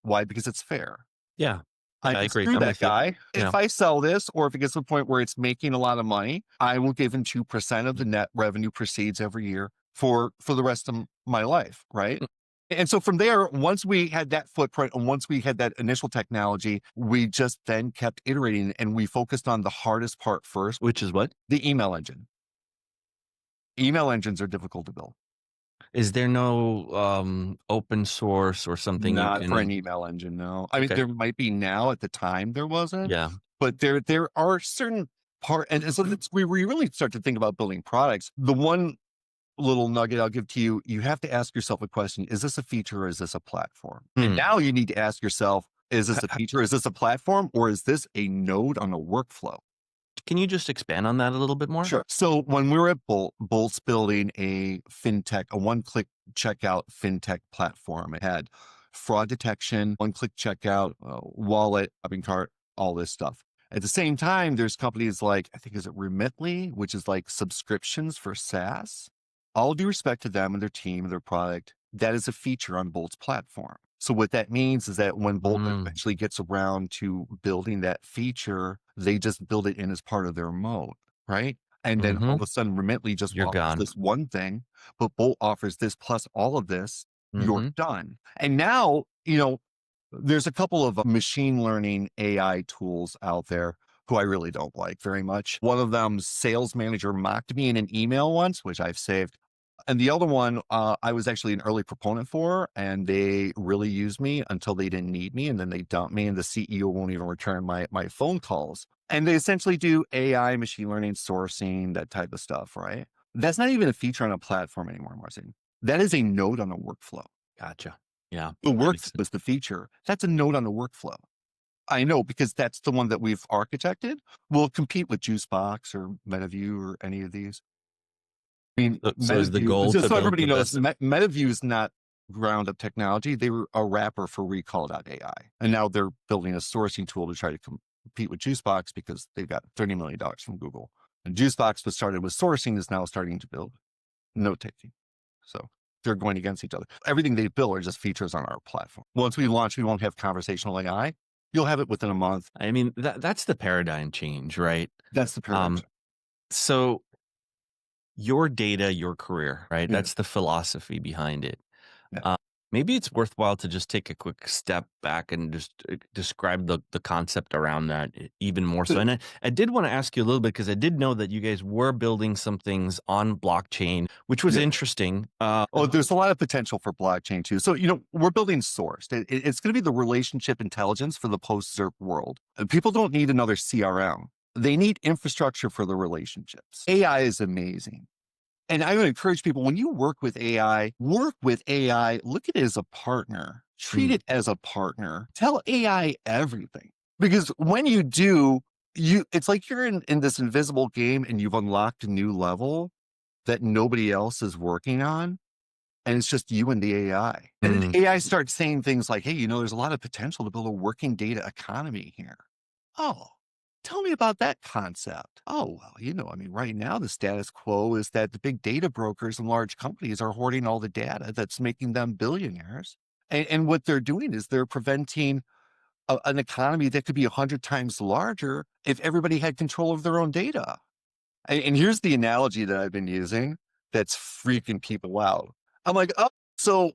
Why? Because it's fair. Yeah. Yeah, I agree. Screw I'm that with you. guy. Yeah. If I sell this, or if it gets to the point where it's making a lot of money, I will give him 2% of the net revenue proceeds every year for the rest of my life, right? Mm. And so from there, once we had that footprint and once we had that initial technology, we just then kept iterating and we focused on the hardest part first, Which is what? the email engine. Email engines are difficult to build. Is there no open source or something you Not for an can? email engine, no. I mean, Okay. there might be now. At the time, there wasn't. Yeah. But there are certain and so that's where we really start to think about building products. The one little nugget I'll give to you, you have to ask yourself a question: is this a feature or is this a platform? And Hmm. now you need to ask yourself: is this a feature? Is this a platform? Or is this a node on a workflow? Can you just expand on that a little bit more? Sure. So when we were at Bolt's building a fintech, a one-click checkout fintech platform. It had fraud detection, one-click checkout, wallet, shopping cart, all this stuff. At the same time, there's companies like, I think, is it Remitly, which is like subscriptions for SaaS. All due respect to them and their team and their product, that is a feature on Bolt's platform. So what that means is that when Bolt eventually gets around to building that feature, they just build it in as part of their mode, right? And then all of a sudden, Remitly just You're offers gone. this one thing, but Bolt offers this plus all of this. You're Mm-hmm. done. And now, there's a couple of machine learning AI tools out there who I really don't like very much. One of them, sales manager, mocked me in an email once, which I've saved. And the other one, I was actually an early proponent for, and they really used me until they didn't need me. And then they dumped me, and the CEO won't even return my phone calls. And they essentially do AI, machine learning, sourcing, that type of stuff, right? That's not even a feature on a platform anymore, Marcin. That is a node on a workflow. Gotcha. Yeah. The That makes works sense. was the feature. That's a node on the workflow. I know because that's the one that we've architected. We'll compete with Juicebox or MetaView or any of these. I mean, So is the MetaView, goal to so build everybody the knows best? MetaView is not ground up technology. They were a wrapper for Recall.ai. And now they're building a sourcing tool to try to compete with Juicebox because they've got $30 million from Google. And Juicebox was started with sourcing, is now starting to build note taking. So they're going against each other. Everything they build are just features on our platform. Once we launch, we won't have conversational AI. You'll have it within a month. I mean, that's the paradigm change, right? That's the paradigm. So your data, your career, right? Yeah. That's the philosophy behind it. Yeah. Uh, Maybe it's worthwhile to just take a quick step back and just describe the concept around that even more so. And I did want to ask you a little bit because I did know that you guys were building some things on blockchain, which was Yeah. interesting. Oh, there's a lot of potential for blockchain too. So, we're building Sourced. It's going to be the relationship intelligence for the post-ZIRP world. People don't need another CRM. They need infrastructure for the relationships. AI is amazing. And I would encourage people, when you work with AI, look at it as a partner, treat it as a partner, tell AI everything. Because when you do, it's like you're in this invisible game and you've unlocked a new level that nobody else is working on. And it's just you and the AI. And then AI starts saying things like, hey, there's a lot of potential to build a working data economy here. Oh, tell me about that concept. Oh, well, right now the status quo is that the big data brokers and large companies are hoarding all the data that's making them billionaires. And what they're doing is they're preventing an economy that could be 100 times larger if everybody had control of their own data. And here's the analogy that I've been using that's freaking people out. I'm like, oh, so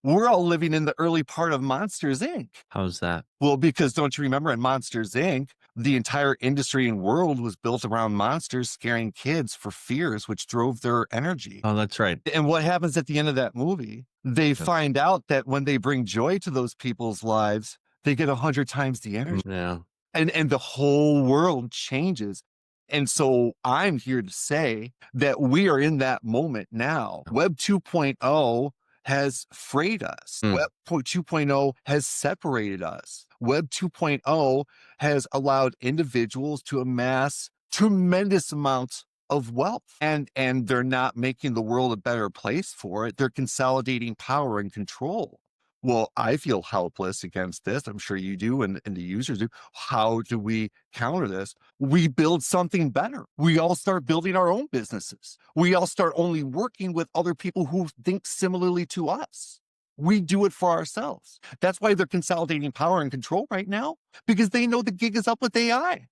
we're all living in the early part of Monsters Inc. How's that? Well, because don't you remember in Monsters Inc., the entire industry and world was built around monsters scaring kids for fears, which drove their energy. Oh, that's right. And what happens at the end of that movie? They find out that when they bring joy to those people's lives, they get 100 times the energy. Yeah. And the whole world changes. And so I'm here to say that we are in that moment now. Web 2.0 has frayed us. Web 2.0 has separated us. Web 2.0 has allowed individuals to amass tremendous amounts of wealth, and they're not making the world a better place for it. They're consolidating power and control. Well, I feel helpless against this. I'm sure you do, and the users do. How do we counter this? We build something better. We all start building our own businesses. We all start only working with other people who think similarly to us. We do it for ourselves. That's why they're consolidating power and control right now, because they know the gig is up with AI.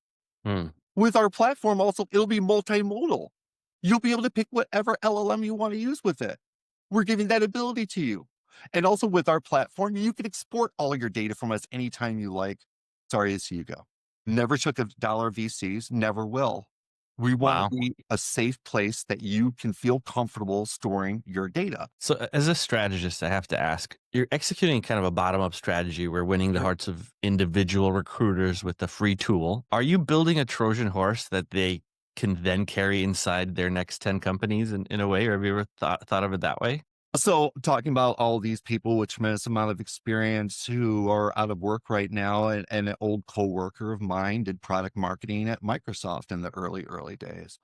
With our platform, also, it'll be multimodal. You'll be able to pick whatever LLM you want to use with it. We're giving that ability to you. And also with our platform, you can export all your data from us anytime you like. Sorry to see you go. Never took $1 VCs, never will. We want to be a safe place that you can feel comfortable storing your data. So as a strategist, I have to ask, you're executing kind of a bottom-up strategy. We're winning the hearts of individual recruiters with the free tool. Are you building a Trojan horse that they can then carry inside their next 10 companies in a way? Or have you ever thought of it that way? So talking about all these people with tremendous amount of experience who are out of work right now, and an old coworker of mine did product marketing at Microsoft in the early days.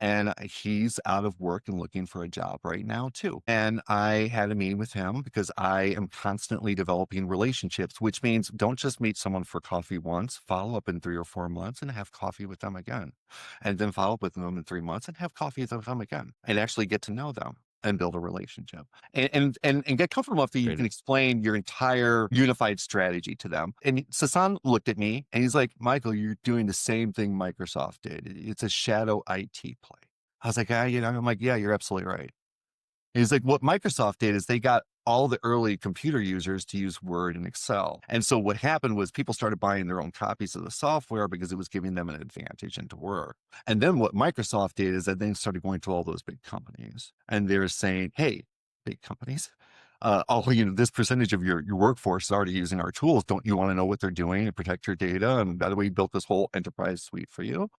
And he's out of work and looking for a job right now too. And I had a meeting with him because I am constantly developing relationships, which means don't just meet someone for coffee once, follow up in 3 or 4 months and have coffee with them again. And then follow up with them in 3 months and have coffee with them again and actually get to know them and build a relationship and get comfortable enough that you can explain your entire unified strategy to them. And Sasan looked at me and he's like, Michael, you're doing the same thing Microsoft did. It's a shadow IT play. I was like, I'm like, yeah, you're absolutely right. He's like, what Microsoft did is they got all the early computer users to use Word and Excel. And so what happened was people started buying their own copies of the software because it was giving them an advantage into work. And then what Microsoft did is that they started going to all those big companies and they're saying, hey, big companies, this percentage of your workforce is already using our tools. Don't you want to know what they're doing and protect your data? And by the way, we built this whole enterprise suite for you.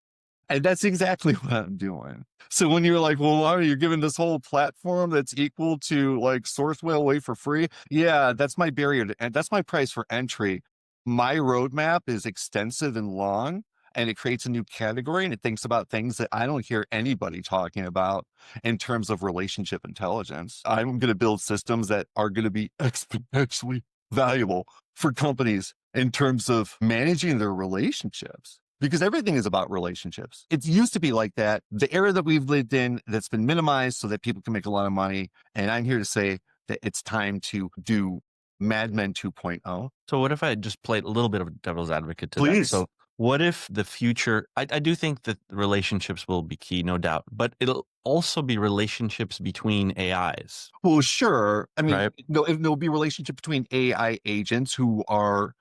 And that's exactly what I'm doing. So when you're like, well, why are you giving this whole platform that's equal to like Source Whale away for free? Yeah, that's my barrier and that's my price for entry. My roadmap is extensive and long, and it creates a new category and it thinks about things that I don't hear anybody talking about in terms of relationship intelligence. I'm going to build systems that are going to be exponentially valuable for companies in terms of managing their relationships, because everything is about relationships. It used to be like that. The era that we've lived in, that's been minimized so that people can make a lot of money. And I'm here to say that it's time to do Mad Men 2.0. So what if I just played a little bit of devil's advocate to that? Please. So what if the future, I do think that relationships will be key, no doubt, but it'll also be relationships between AIs, Well, sure. I mean, right? there'll be relationship between AI agents who are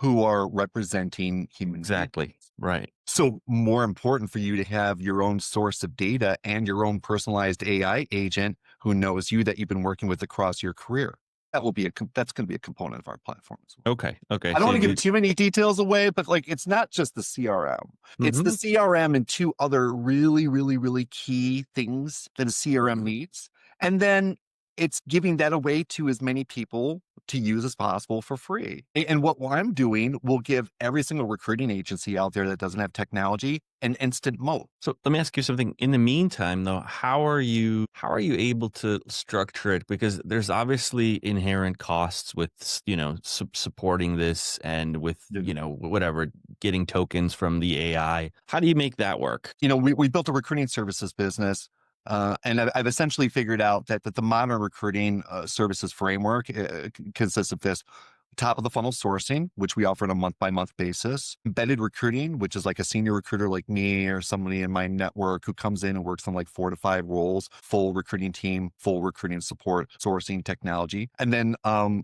representing human Exactly. beings. Right. So more important for you to have your own source of data and your own personalized AI agent who knows you, that you've been working with across your career. That's going to be a component of our platform as well. Okay. Okay. I don't So want to give too many details away, but like, it's not just the CRM. It's the CRM and two other really, really, really key things that a CRM needs. And then it's giving that away to as many people to use as possible for free. And what I'm doing will give every single recruiting agency out there that doesn't have technology an instant moat. So let me ask you something. In the meantime, though, how are you able to structure it? Because there's obviously inherent costs with supporting this, and with whatever, getting tokens from the AI. How do you make that work? We built a recruiting services business. And I've essentially figured out that the modern recruiting services framework consists of this: top of the funnel sourcing, which we offer on a month by month basis; embedded recruiting, which is like a senior recruiter like me or somebody in my network who comes in and works on like 4 to 5 roles; full recruiting team, full recruiting support, sourcing, technology. And then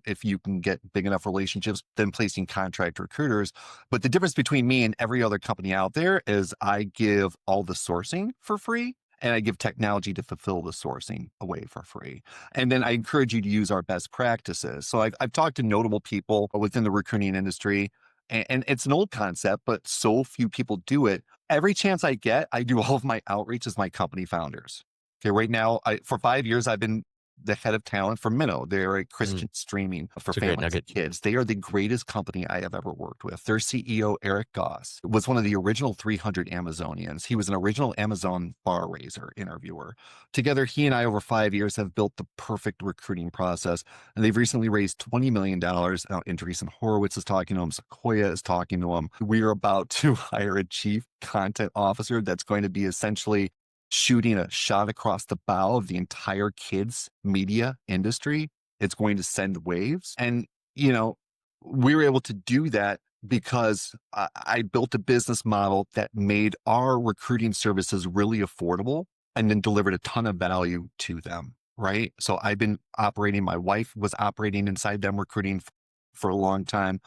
if you can get big enough relationships, then placing contract recruiters. But the difference between me and every other company out there is I give all the sourcing for free, and I give technology to fulfill the sourcing away for free. And then I encourage you to use our best practices. So I've talked to notable people within the recruiting industry, and it's an old concept, but so few people do it. Every chance I get, I do all of my outreach as my company founders. Okay, right now, for 5 years, I've been the head of talent for Minnow. They're a Christian streaming for It's a great families and nugget. kids. They are the greatest company I have ever worked with. Their CEO, Eric Goss, was one of the original 300 Amazonians. He was an original Amazon bar raiser interviewer. Together, he and I, over 5 years, have built the perfect recruiting process. And they've recently raised $20 million. Now, Andreessen Horowitz is talking to him. Sequoia is talking to him. We are about to hire a chief content officer that's going to be essentially shooting a shot across the bow of the entire kids media industry. It's going to send waves. And, we were able to do that because I built a business model that made our recruiting services really affordable and then delivered a ton of value to them. Right. So I've been operating, my wife was operating inside them recruiting for a long time.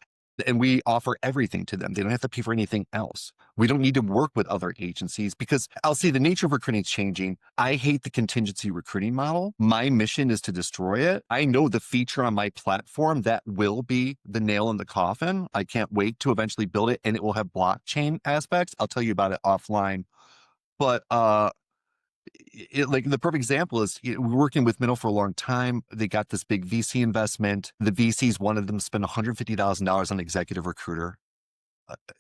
And we offer everything to them. They don't have to pay for anything else. We don't need to work with other agencies, because I'll say the nature of recruiting is changing. I hate the contingency recruiting model. My mission is to destroy it. I know the feature on my platform that will be the nail in the coffin. I can't wait to eventually build it, and it will have blockchain aspects. I'll tell you about it offline. But like the perfect example is, we're working with Minnow for a long time. They got this big VC investment. The VCs wanted them to spend $150,000 on executive recruiter.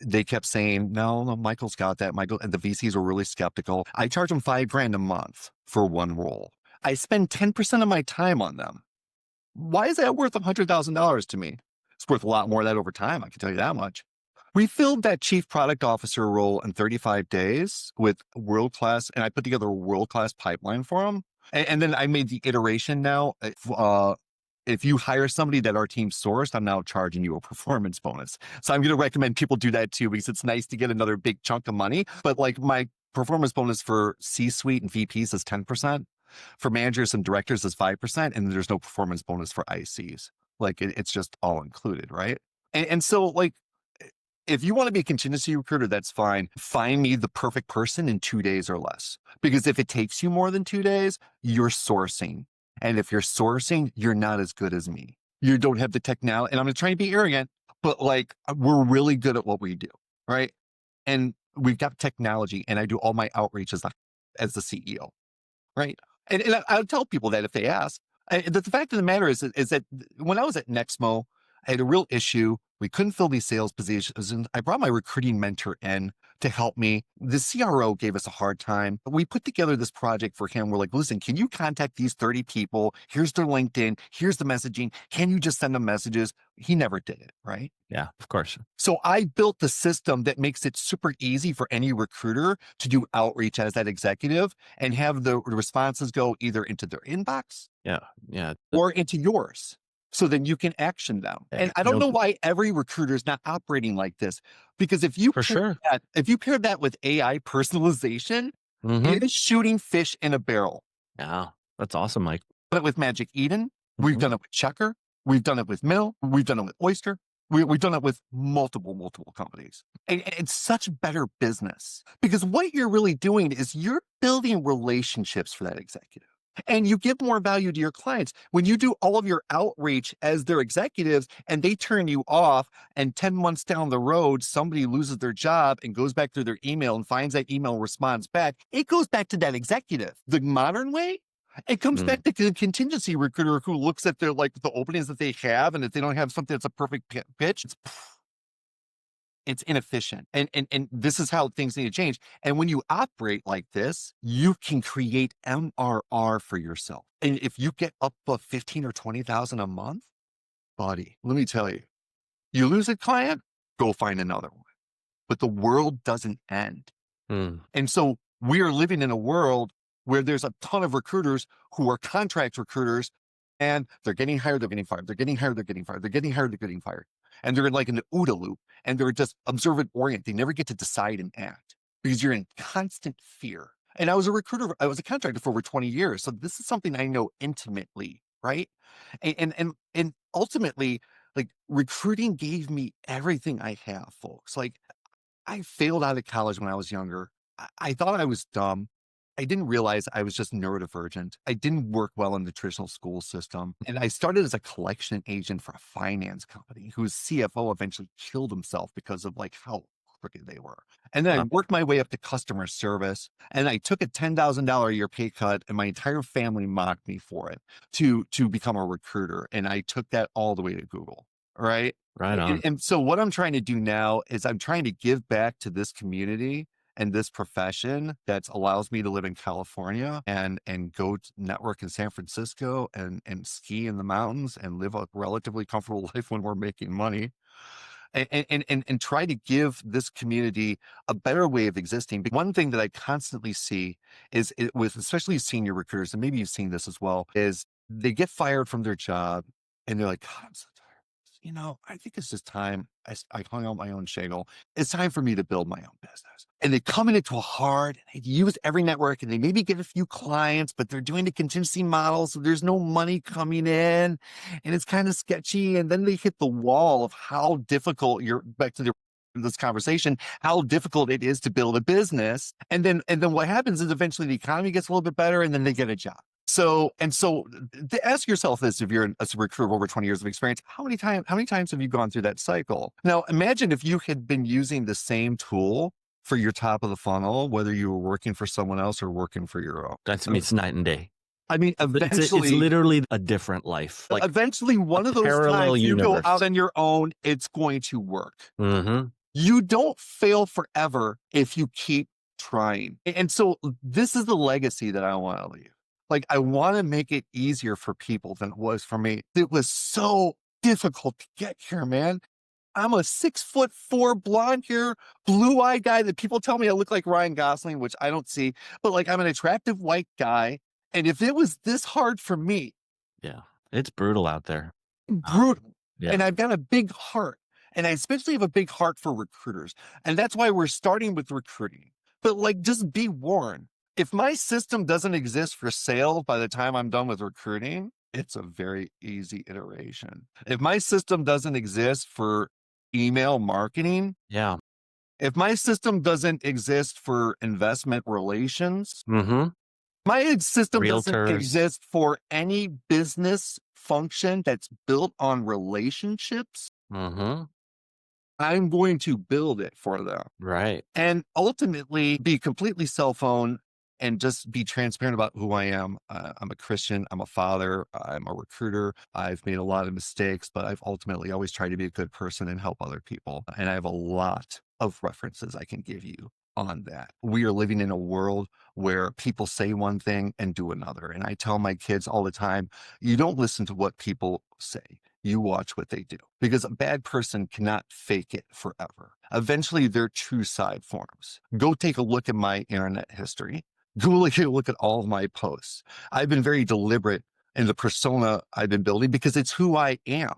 They kept saying, no, Michael's got that. And the VCs were really skeptical. I charge them $5,000 a month for one role. I spend 10% of my time on them. Why is that worth $100,000 to me? It's worth a lot more of that over time, I can tell you that much. We filled that chief product officer role in 35 days with world-class, and I put together a world-class pipeline for them. And then I made the iteration now. If you hire somebody that our team sourced, I'm now charging you a performance bonus. So I'm going to recommend people do that too, because it's nice to get another big chunk of money. But like, my performance bonus for C-suite and VPs is 10%. For managers and directors is 5%. And there's no performance bonus for ICs. Like, it's just all included, right? And so, like, if you want to be a contingency recruiter, that's fine. Find me the perfect person in 2 days or less. Because if it takes you more than 2 days, you're sourcing. And if you're sourcing, you're not as good as me. You don't have the technology. And I'm going to try and be arrogant, but like, we're really good at what we do, right? And We've got technology, and I do all my outreach as the CEO, right? And I would tell people that if they ask. The fact of the matter is that when I was at Nexmo, I had a real issue. We couldn't fill these sales positions. And I brought my recruiting mentor in to help me. The CRO gave us a hard time. We put together this project for him. We're like, listen, can you contact these 30 people? Here's their LinkedIn. Here's the messaging. Can you just send them messages? He never did it, right? Yeah, of course. So I built the system that makes it super easy for any recruiter to do outreach as that executive and have the responses go either into their inbox Yeah. Yeah. or into yours. So then you can action them. And I don't know why every recruiter is not operating like this. Because if you For sure. pair that with AI personalization, Mm-hmm. it is shooting fish in a barrel. Yeah. That's awesome, Mike. Done it with Magic Eden. We've done it with Checker. We've done it with Mill. We've done it with Oyster. We've done it with multiple companies. And it's such better business because what you're really doing is you're building relationships for that executive. And you give more value to your clients. When you do all of your outreach as their executives and they turn you off, and 10 months down the road, somebody loses their job and goes back through their email and finds that email response back, it goes back to that executive. The modern way, it comes back to the contingency recruiter who looks at their the openings that they have, and if they don't have something that's a perfect pitch, it's inefficient. And this is how things need to change. And when you operate like this, you can create MRR for yourself. And if you get up to 15 or 20,000 a month, buddy, let me tell you, you lose a client, go find another one. But the world doesn't end. And so we are living in a world where there's a ton of recruiters who are contract recruiters, and they're getting hired, they're getting fired, they're getting hired, they're getting fired, they're getting hired, they're getting fired. And they're in like an OODA loop, and they're just observant oriented. They never get to decide and act because you're in constant fear. And I was a recruiter, I was a contractor for over 20 years. So this is something I know intimately, right? And ultimately, like recruiting gave me everything I have, folks. Like I failed out of college when I was younger. I thought I was dumb. I didn't realize I was just neurodivergent. I didn't work well in the traditional school system. And I started as a collection agent for a finance company whose CFO eventually killed himself because of how crooked they were. And then I worked my way up to customer service, and I took a $10,000 a year pay cut, and my entire family mocked me for it to become a recruiter. And I took that all the way to Google. Right. Right on. And so what I'm trying to do now is I'm trying to give back to this community and this profession that allows me to live in California and go to network in San Francisco and ski in the mountains and live a relatively comfortable life when we're making money. And try to give this community a better way of existing. But one thing that I constantly see is with especially senior recruiters, and maybe you've seen this as well, is they get fired from their job and they're like, God, I'm so tired. I think it's just time. I hung out my own shingle. It's time for me to build my own business. And they come into a hard, and they use every network, and they maybe get a few clients, but they're doing the contingency model. So there's no money coming in, and it's kind of sketchy. And then they hit the wall of how difficult back to this conversation, how difficult it is to build a business. And then what happens is eventually the economy gets a little bit better, and then they get a job. So to ask yourself this, if you're a recruiter of over 20 years of experience, how many times have you gone through that cycle? Now, imagine if you had been using the same tool for your top of the funnel, whether you were working for someone else or working for your own. It's night and day. I mean, eventually, it's literally a different life. Eventually, one of those times you go out on your own, it's going to work. You don't fail forever if you keep trying. And so this is the legacy that I want to leave. I want to make it easier for people than it was for me. It was so difficult to get here, man. I'm a 6'4" blonde hair, blue-eyed guy that people tell me I look like Ryan Gosling, which I don't see, but I'm an attractive white guy. And if it was this hard for me. Yeah, it's brutal out there. Brutal. Yeah. And I've got a big heart. And I especially have a big heart for recruiters. And that's why we're starting with recruiting. But just be warned. If my system doesn't exist for sales by the time I'm done with recruiting, it's a very easy iteration. If my system doesn't exist for email marketing, yeah. If my system doesn't exist for investment relations, my system doesn't exist for any business function that's built on relationships, I'm going to build it for them. Right. And ultimately be completely cell phone and just be transparent about who I am. I'm a Christian. I'm a father. I'm a recruiter. I've made a lot of mistakes, but I've ultimately always tried to be a good person and help other people. And I have a lot of references I can give you on that. We are living in a world where people say one thing and do another. And I tell my kids all the time, you don't listen to what people say. You watch what they do, because a bad person cannot fake it forever. Eventually, their true side forms. Go take a look at my internet history. Go take a look at all of my posts. I've been very deliberate in the persona I've been building because it's who I am.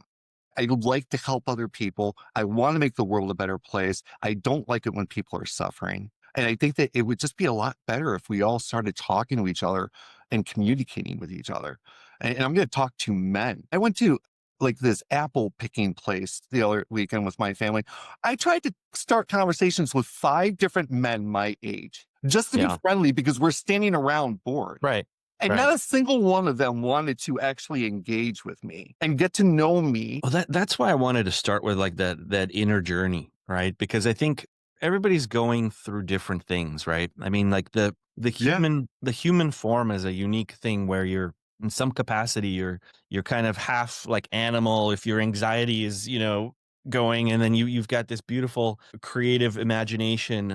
I like to help other people. I want to make the world a better place. I don't like it when people are suffering. And I think that it would just be a lot better if we all started talking to each other and communicating with each other. And I'm going to talk to men. I went to like this apple picking place the other weekend with my family. I tried to start conversations with 5 different men my age just to be Yeah. friendly because we're standing around bored. Right. And Right. not a single one of them wanted to actually engage with me and get to know me. Well, that's why I wanted to start with like that inner journey, right? Because I think everybody's going through different things, right? I mean, like the Yeah. human form is a unique thing where you're in some capacity you're kind of half like animal if your anxiety is, going, and then you've got this beautiful creative imagination,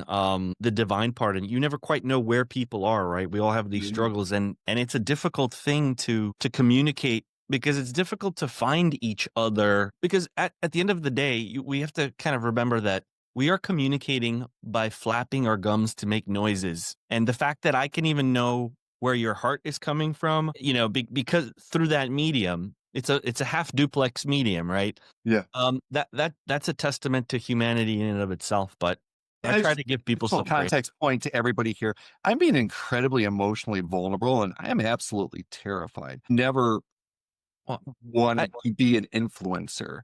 the divine part, and you never quite know where people are, right? We all have these Mhm. struggles, and it's a difficult thing to communicate because it's difficult to find each other because at the end of the day we have to kind of remember that we are communicating by flapping our gums to make noises, and the fact that I can even know where your heart is coming from, because through that medium, it's a half duplex medium, right? Yeah. That's a testament to humanity in and of itself, but I And try just to give people full some grace. context point to everybody here. I'm being incredibly emotionally vulnerable and I am absolutely terrified. Never Well, I wanted to be an influencer.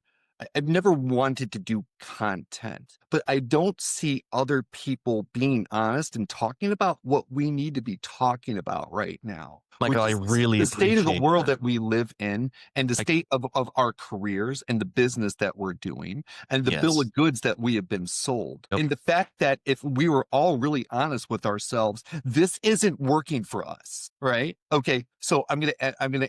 I've never wanted to do content, but I don't see other people being honest and talking about what we need to be talking about right now, Michael, which I is really the state of the appreciate world that. that we live in and the Like, state of our careers and the business that we're doing and the bill yes. of goods that we have been sold. Yep. And the fact that if we were all really honest with ourselves, this isn't working for us, right? Okay, so I'm gonna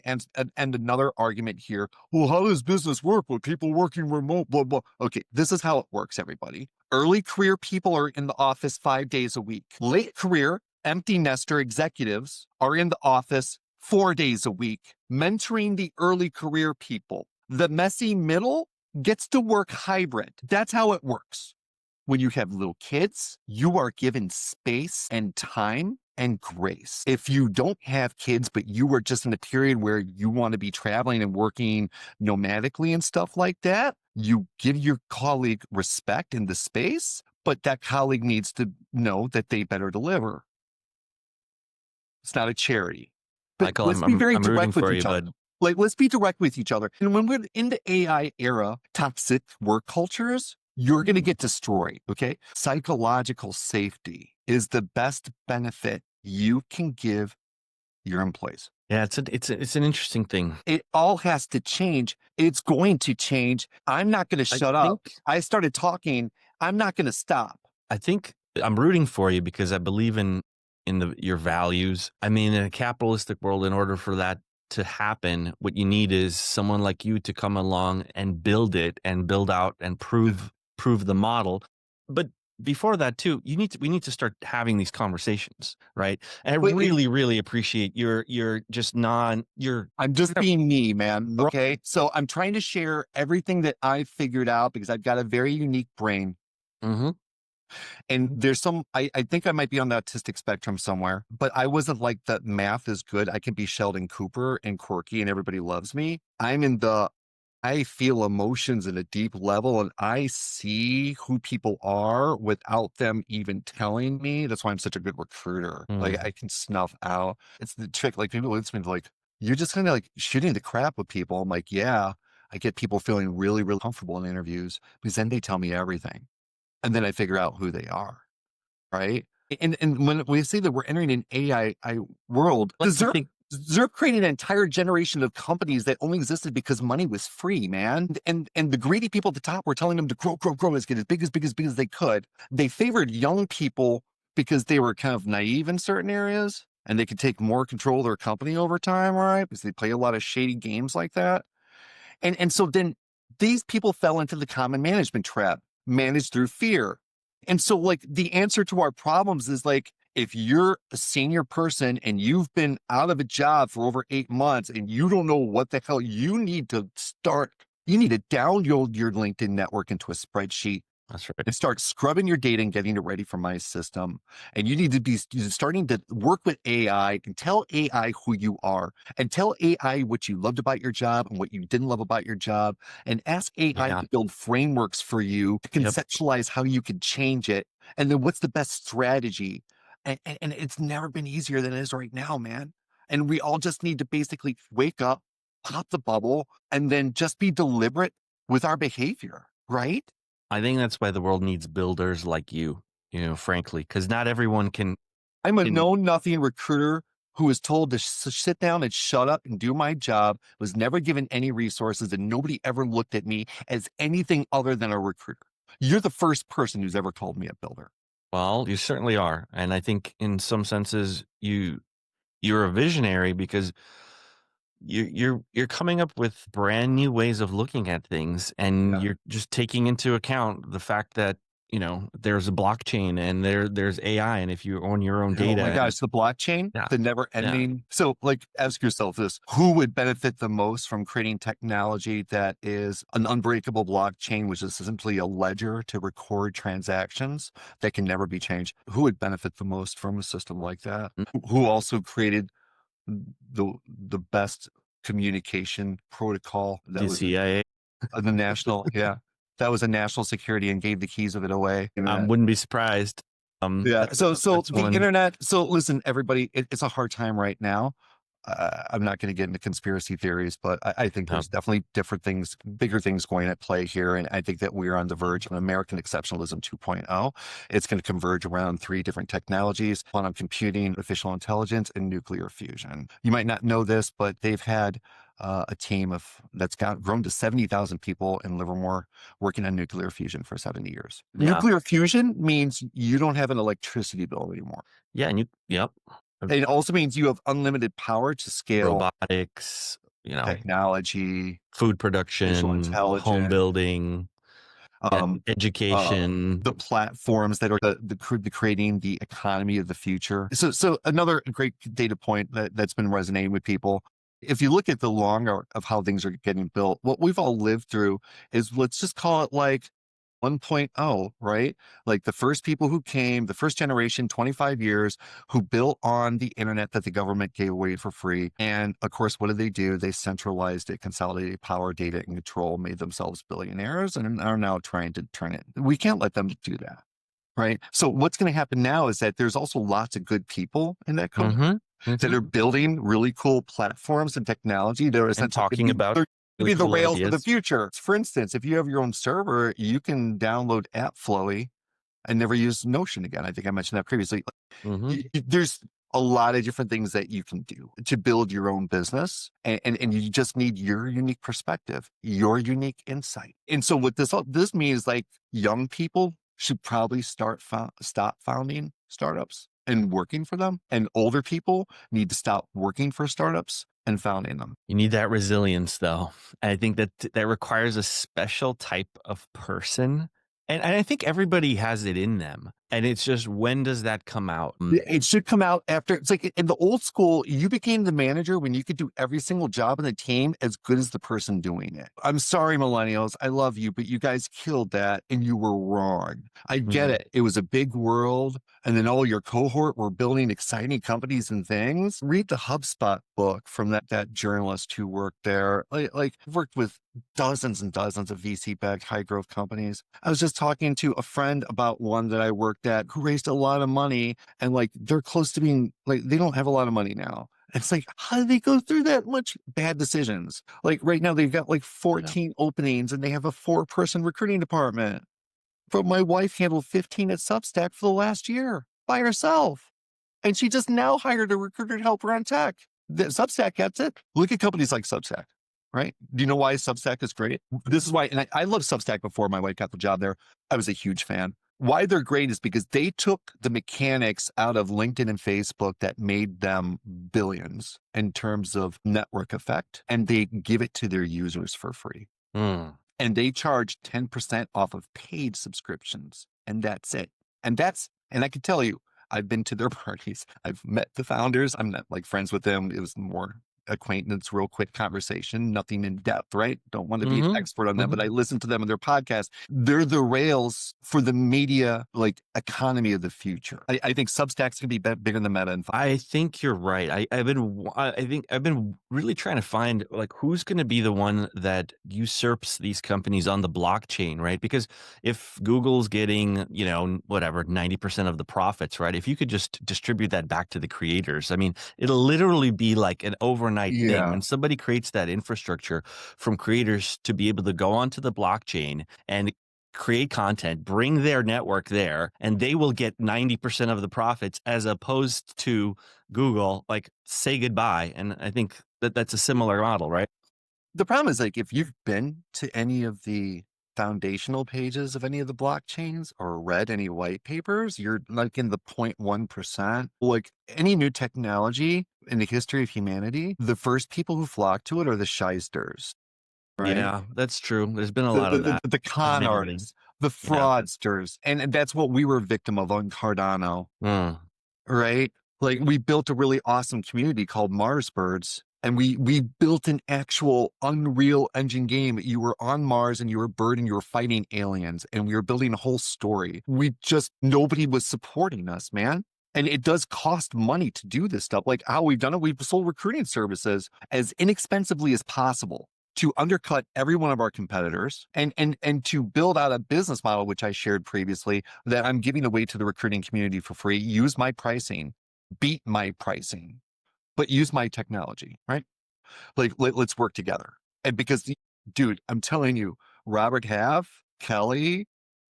end another argument here. Well, how does business work with people working remote? Blah blah. Okay, this is how it works, everybody. Early career people are in the office 5 days a week. Late career, empty nester executives are in the office 4 days a week, mentoring the early career people. The messy middle gets to work hybrid. That's how it works. When you have little kids, you are given space and time and grace. If you don't have kids, but you are just in a period where you want to be traveling and working nomadically and stuff like that, you give your colleague respect in the space, but that colleague needs to know that they better deliver. It's not a charity. But Michael, let's I'm be I'm very I'm rooting direct with for you, each other. bud. Like, let's be direct with each other. And when we're in the AI era, toxic work cultures, you're going to get destroyed. Okay. Psychological safety is the best benefit you can give your employees. Yeah, it's an interesting thing. It all has to change. It's going to change. I'm not going to I shut up. think I started talking. I'm not going to stop. I think I'm rooting for you because I believe in your values. I mean, in a capitalistic world, in order for that to happen, what you need is someone like you to come along and build it and build out and prove the model. But before that too, we need to start having these conversations, right? And I But really, really appreciate your just you're I'm just being me, man. right. Okay. So I'm trying to share everything that I've figured out because I've got a very unique brain. Mm-hmm. And there's I think I might be on the autistic spectrum somewhere, but I wasn't like that math is good. I can be Sheldon Cooper and quirky and everybody loves me. I feel emotions at a deep level and I see who people are without them even telling me. That's why I'm such a good recruiter. Like Mm. I can snuff out. It's the trick. Like people look at me like, you're just kind of like shooting the crap with people. I'm like, yeah, I get people feeling really, really comfortable in interviews because then they tell me everything. And then I figure out who they are. Right. And when we say that we're entering an AI world, Like to think. ZIRP created an entire generation of companies that only existed because money was free, man. And the greedy people at the top were telling them to grow, grow, grow, as get as big as big as big as they could. They favored young people because they were kind of naive in certain areas and they could take more control of their company over time, right? Because they play a lot of shady games like that. And so then these people fell into the common management trap, managed through fear. And so like the answer to our problems is like, if you're a senior person and you've been out of a job for over 8 months and you don't know what the hell, you need to download your LinkedIn network into a spreadsheet That's right. and start scrubbing your data and getting it ready for my system. And you need to be starting to work with AI and tell AI who you are and tell AI what you loved about your job and what you didn't love about your job, and ask AI Yeah. to build frameworks for you to Yep. conceptualize how you could change it. And then what's the best strategy? And it's never been easier than it is right now, man. And we all just need to basically wake up, pop the bubble, and then just be deliberate with our behavior, right? I think that's why the world needs builders like you, frankly, because not everyone can. I'm a know-nothing recruiter who was told to sit down and shut up and do my job, was never given any resources, and nobody ever looked at me as anything other than a recruiter. You're the first person who's ever called me a builder. Well, you certainly are. And I think in some senses you're a visionary because you're coming up with brand new ways of looking at things, and Yeah. you're just taking into account the fact that there's a blockchain and there's AI, and if you own your own Oh data, my gosh, the blockchain, yeah, the never yeah, ending. So, like, ask yourself this: who would benefit the most from creating technology that is an unbreakable blockchain, which is simply a ledger to record transactions that can never be changed? Who would benefit the most from a system like that? Who also created the best communication protocol that the was CIA. the national, yeah, that was a national security and gave the keys of it away. I wouldn't be surprised. Yeah. So That's the one. internet. So listen, everybody, it's a hard time right now. I'm not going to get into conspiracy theories, but I think No. there's definitely different things, bigger things going at play here. And I think that we're on the verge of an American exceptionalism 2.0. It's going to converge around 3 different technologies: quantum computing, artificial intelligence, and nuclear fusion. You might not know this, but they've had a team that's grown to 70,000 people in Livermore working on nuclear fusion for 70 years. Yeah. Nuclear fusion means you don't have an electricity bill anymore. Yeah, and yep. It also means you have unlimited power to scale Robotics, technology, food visual production, home intelligence, building, um, education. the platforms that are creating the economy of the future. So another great data point that's been resonating with people. If you look at the long arc of how things are getting built, what we've all lived through is, let's just call it like 1.0, right? Like the first people who came, the first generation, 25 years, who built on the internet that the government gave away for free. And of course, what did they do? They centralized it, consolidated power, data, and control, made themselves billionaires, and are now trying to turn it. We can't let them do that, right? So what's going to happen now is that there's also lots of good people in that company that are building really cool platforms and technology. They're And essentially talking about be the cool rails of the ideas. future. For instance, if you have your own server, you can download AppFlowy and never use Notion again. I think I mentioned that previously. There's a lot of different things that you can do to build your own business, and you just need your unique perspective, your unique insight. And so what this means, like, young people should probably stop founding startups and working for them, and older people need to stop working for startups and founding them. You need that resilience, though. I think that requires a special type of person. And I think everybody has it in them. And it's just, when does that come out? It should come out after. It's like in the old school, you became the manager when you could do every single job in the team as good as the person doing it. I'm sorry, millennials. I love you, but you guys killed that and you were wrong. I get it. It was a big world. And then all your cohort were building exciting companies and things. Read the HubSpot book from that journalist who worked there. Like worked with dozens and dozens of VC-backed high-growth companies. I was just talking to a friend about one that I worked at who raised a lot of money, and like they're close to being, like, they don't have a lot of money now. It's like, how did they go through that much bad decisions? Like right now they've got like 14 openings and they have a 4-person recruiting department. But my wife handled 15 at Substack for the last year by herself. And she just now hired a recruiter to help her on tech. Substack gets it. Look at companies like Substack, right? Do you know why Substack is great? This is why, and I loved Substack before my wife got the job there. I was a huge fan. Why they're great is because they took the mechanics out of LinkedIn and Facebook that made them billions in terms of network effect, and they give it to their users for free. Mm. And they charge 10% off of paid subscriptions. And that's it. And I can tell you, I've been to their parties. I've met the founders. I'm not like friends with them. It was more acquaintance, real quick conversation, nothing in depth, right? Don't want to be an expert on them, but I listen to them and their podcast. They're the rails for the media like economy of the future. I think Substack's gonna be bigger than Meta. I think you're right. I think I've been really trying to find like who's going to be the one that usurps these companies on the blockchain, right? Because if Google's getting, whatever, 90% of the profits, right? If you could just distribute that back to the creators, I mean, it'll literally be like an overnight thing. When somebody creates that infrastructure from creators to be able to go onto the blockchain and create content, bring their network there, and they will get 90% of the profits as opposed to Google, like say goodbye. And I think that's a similar model, right? The problem is like if you've been to any of the foundational pages of any of the blockchains or read any white papers, you're like in the 0.1%. Like any new technology in the history of humanity, the first people who flock to it are the shysters. Right? Yeah, that's true. There's been a lot of that. The con artists, the fraudsters. And that's what we were a victim of on Cardano. Right? Like we built a really awesome community called Marsbirds. And we built an actual Unreal Engine game. You were on Mars and you were a bird and you were fighting aliens. And we were building a whole story. Nobody was supporting us, man. And it does cost money to do this stuff. Like how we've done it, we've sold recruiting services as inexpensively as possible to undercut every one of our competitors and to build out a business model, which I shared previously, that I'm giving away to the recruiting community for free. Use my pricing, beat my pricing, but use my technology, right? Like, let's work together. And because, dude, I'm telling you, Robert Half, Kelly,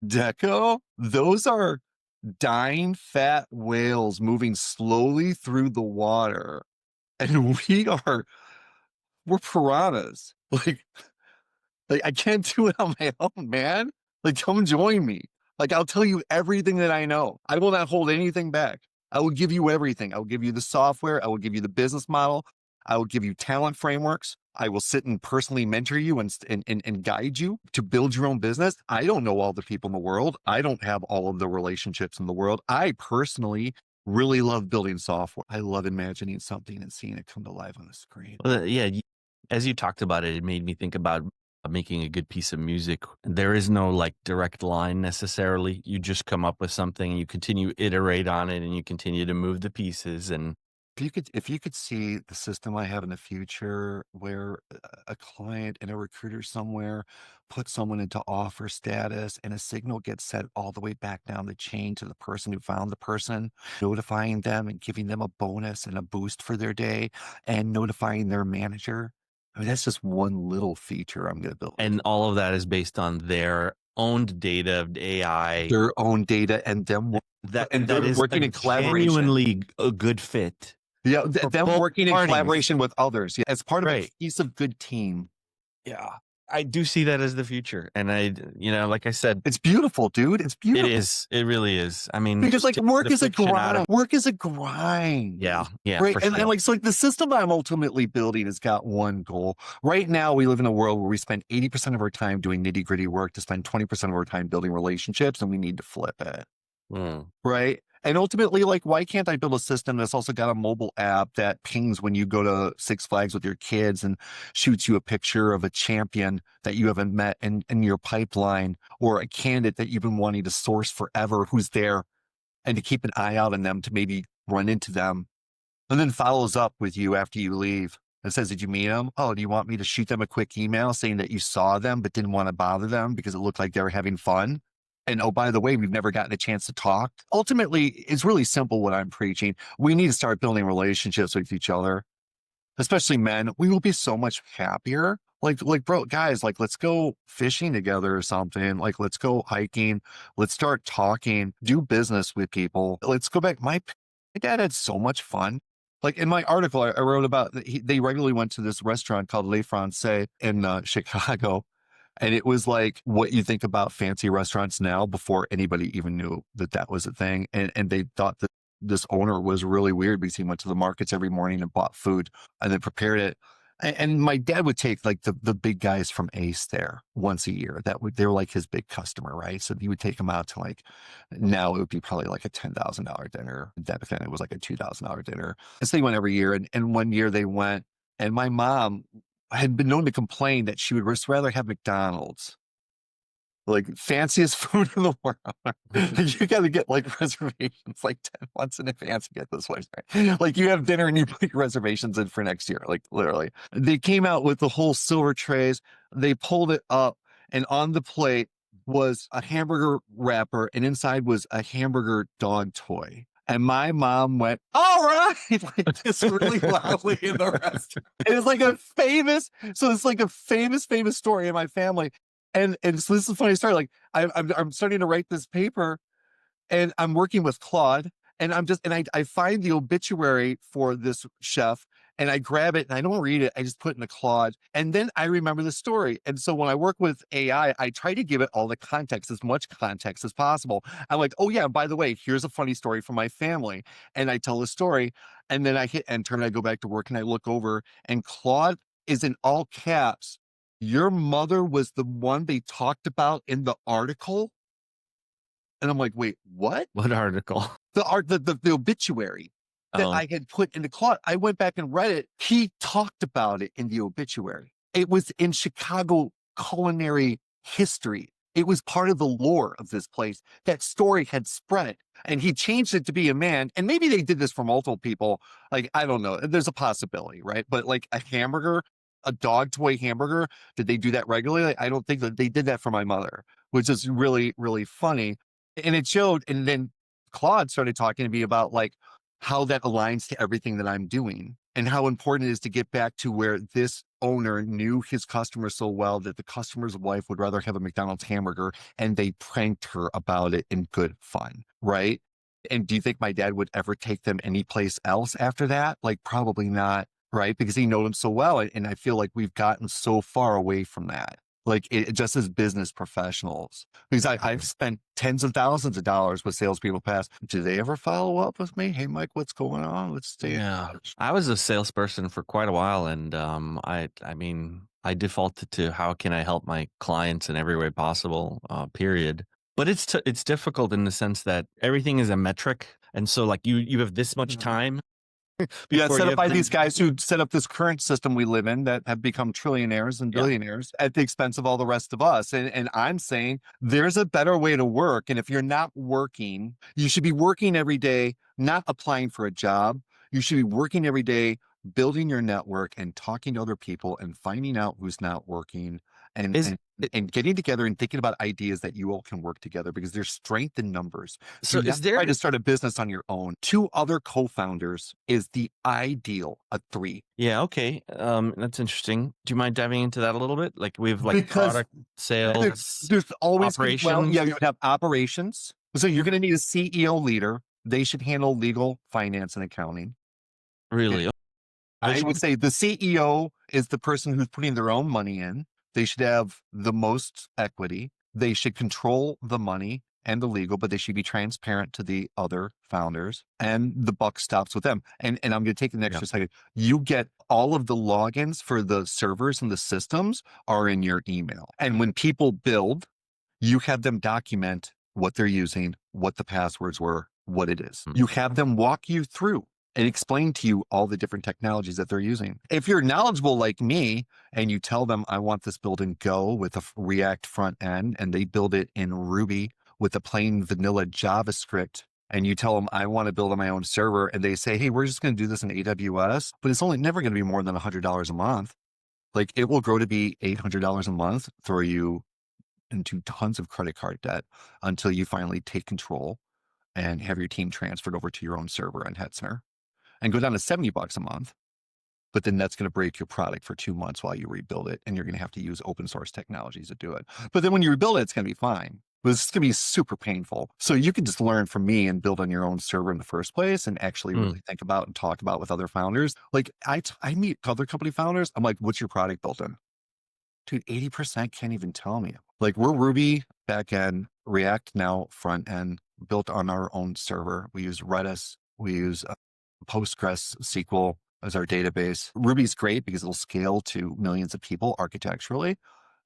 Deco, those are dying fat whales moving slowly through the water. And we're piranhas. Like I can't do it on my own, man. Like, come join me. Like, I'll tell you everything that I know. I will not hold anything back. I will give you everything. I will give you the software. I will give you the business model. I will give you talent frameworks. I will sit and personally mentor you and guide you to build your own business. I don't know all the people in the world. I don't have all of the relationships in the world. I personally really love building software. I love imagining something and seeing it come to life on the screen. Well, yeah. As you talked about it, it made me think about making a good piece of music. There is no like direct line necessarily. You just come up with something and you continue iterate on it and you continue to move the pieces. And if you could see the system I have in the future where a client and a recruiter somewhere put someone into offer status and a signal gets set all the way back down the chain to the person who found the person, notifying them and giving them a bonus and a boost for their day and notifying their manager. I mean, that's just one little feature I'm going to build. And all of that is based on their owned data, AI. Their own data and them that is working in collaboration. Genuinely a good fit. Yeah, them working in collaboration with others. Yeah, as part of a piece of good team. Yeah. I do see that as the future. And like I said, it's beautiful, dude. It's beautiful. It is. It really is. I mean, because like work is a grind. Work is a grind. Yeah. Yeah. Right. And like, so like the system I'm ultimately building has got one goal. Right now, we live in a world where we spend 80% of our time doing nitty gritty work to spend 20% of our time building relationships. And we need to flip it. Right. And ultimately, like, why can't I build a system that's also got a mobile app that pings when you go to Six Flags with your kids and shoots you a picture of a champion that you haven't met in your pipeline, or a candidate that you've been wanting to source forever who's there, and to keep an eye out on them to maybe run into them, and then follows up with you after you leave and says, did you meet them? Oh, do you want me to shoot them a quick email saying that you saw them but didn't want to bother them because it looked like they were having fun? And oh, by the way, we've never gotten a chance to talk. Ultimately, it's really simple what I'm preaching. We need to start building relationships with each other, especially men. We will be so much happier. Like, bro, guys, like, let's go fishing together or something. Like, let's go hiking. Let's start talking, do business with people. Let's go back. My dad had so much fun. Like in my article, I wrote about they regularly went to this restaurant called Le Francais in Chicago. And it was like what you think about fancy restaurants now before anybody even knew that that was a thing. And they thought that this owner was really weird because he went to the markets every morning and bought food and then prepared it. And my dad would take like the big guys from Ace there once a year. They were like his big customer, right? So he would take them out to like, now it would be probably like a $10,000 dinner. Back then it was like a $2,000 dinner. And so they went every year. And one year they went, and my mom had been known to complain that she would just rather have McDonald's, like fanciest food in the world. You got to get like reservations like 10 months in advance to get this place, right? Like you have dinner and you put your reservations in for next year, like literally. They came out with the whole silver trays. They pulled it up, and on the plate was a hamburger wrapper, and inside was a hamburger dog toy. And my mom went, all right, like this really loudly in the restaurant. And it's like it's like a famous story in my family. And so this is a funny story. Like I'm starting to write this paper, and I'm working with Claude, and I find the obituary for this chef, and I grab it and I don't read it. I just put it in the Claude, and then I remember the story. And so when I work with AI, I try to give it all the context, as much context as possible. I'm like, oh yeah, by the way, here's a funny story from my family, and I tell the story, and then I hit enter and I go back to work and I look over, and Claude is in all caps. Your mother was the one they talked about in the article. And I'm like, wait, what? What article? The obituary that I had put in the Claude. I went back and read it. He talked about it in the obituary. It was in Chicago culinary history. It was part of the lore of this place. That story had spread, and he changed it to be a man. And maybe they did this for multiple people. Like, I don't know. There's a possibility, right? But like a hamburger, a dog toy hamburger, did they do that regularly? I don't think that they did that for my mother, which is really, really funny. And it showed. And then Claude started talking to me about like how that aligns to everything that I'm doing and how important it is to get back to where this owner knew his customers so well that the customer's wife would rather have a McDonald's hamburger, and they pranked her about it in good fun, right? And do you think my dad would ever take them anyplace else after that? Like, probably not, right? Because he knows them so well. And I feel like we've gotten so far away from that. Like just as business professionals, because I've spent tens of thousands of dollars with salespeople past. Do they ever follow up with me? Hey, Mike, what's going on? Let's stay. Yeah, I was a salesperson for quite a while, and I mean, I defaulted to how can I help my clients in every way possible. Period. But it's difficult in the sense that everything is a metric, and so like you have this much time. Yeah, set up by these guys who set up this current system we live in that have become trillionaires and billionaires at the expense of all the rest of us. And I'm saying there's a better way to work. And if you're not working, you should be working every day, not applying for a job. You should be working every day, building your network and talking to other people and finding out who's not working and getting together and thinking about ideas that you all can work together, because there's strength in numbers. So is there try to start a business on your own? 2 other co-founders is the ideal of 3. Yeah, okay. That's interesting. Do you mind diving into that a little bit? Like we have like product sales, there's always operations. Well, yeah, you would have operations. So you're going to need a CEO leader. They should handle legal, finance, and accounting. Really? I would say the CEO is the person who's putting their own money in. They should have the most equity. They should control the money and the legal, but they should be transparent to the other founders, and the buck stops with them. And I'm going to take an extra second. You get all of the logins for the servers and the systems are in your email. And when people build, you have them document what they're using, what the passwords were, what it is. You have them walk you through and explain to you all the different technologies that they're using. If you're knowledgeable like me and you tell them, I want this built in Go with a React front end, and they build it in Ruby with a plain vanilla JavaScript, and you tell them, I want to build on my own server, and they say, hey, we're just going to do this in AWS, but it's only never going to be more than $100 a month. Like, it will grow to be $800 a month, throw you into tons of credit card debt until you finally take control and have your team transferred over to your own server on Hetzner, and go down to $70 a month. but then that's going to break your product for 2 months while you rebuild it. And you're going to have to use open source technologies to do it. But then when you rebuild it, it's going to be fine. But it's going to be super painful. So you can just learn from me and build on your own server in the first place and actually really think about and talk about with other founders. Like I meet other company founders. I'm like, what's your product built in? Dude, 80% can't even tell me. Like we're Ruby backend, React now front end, built on our own server. We use Redis. We use Postgres SQL as our database. Ruby's great because it'll scale to millions of people architecturally.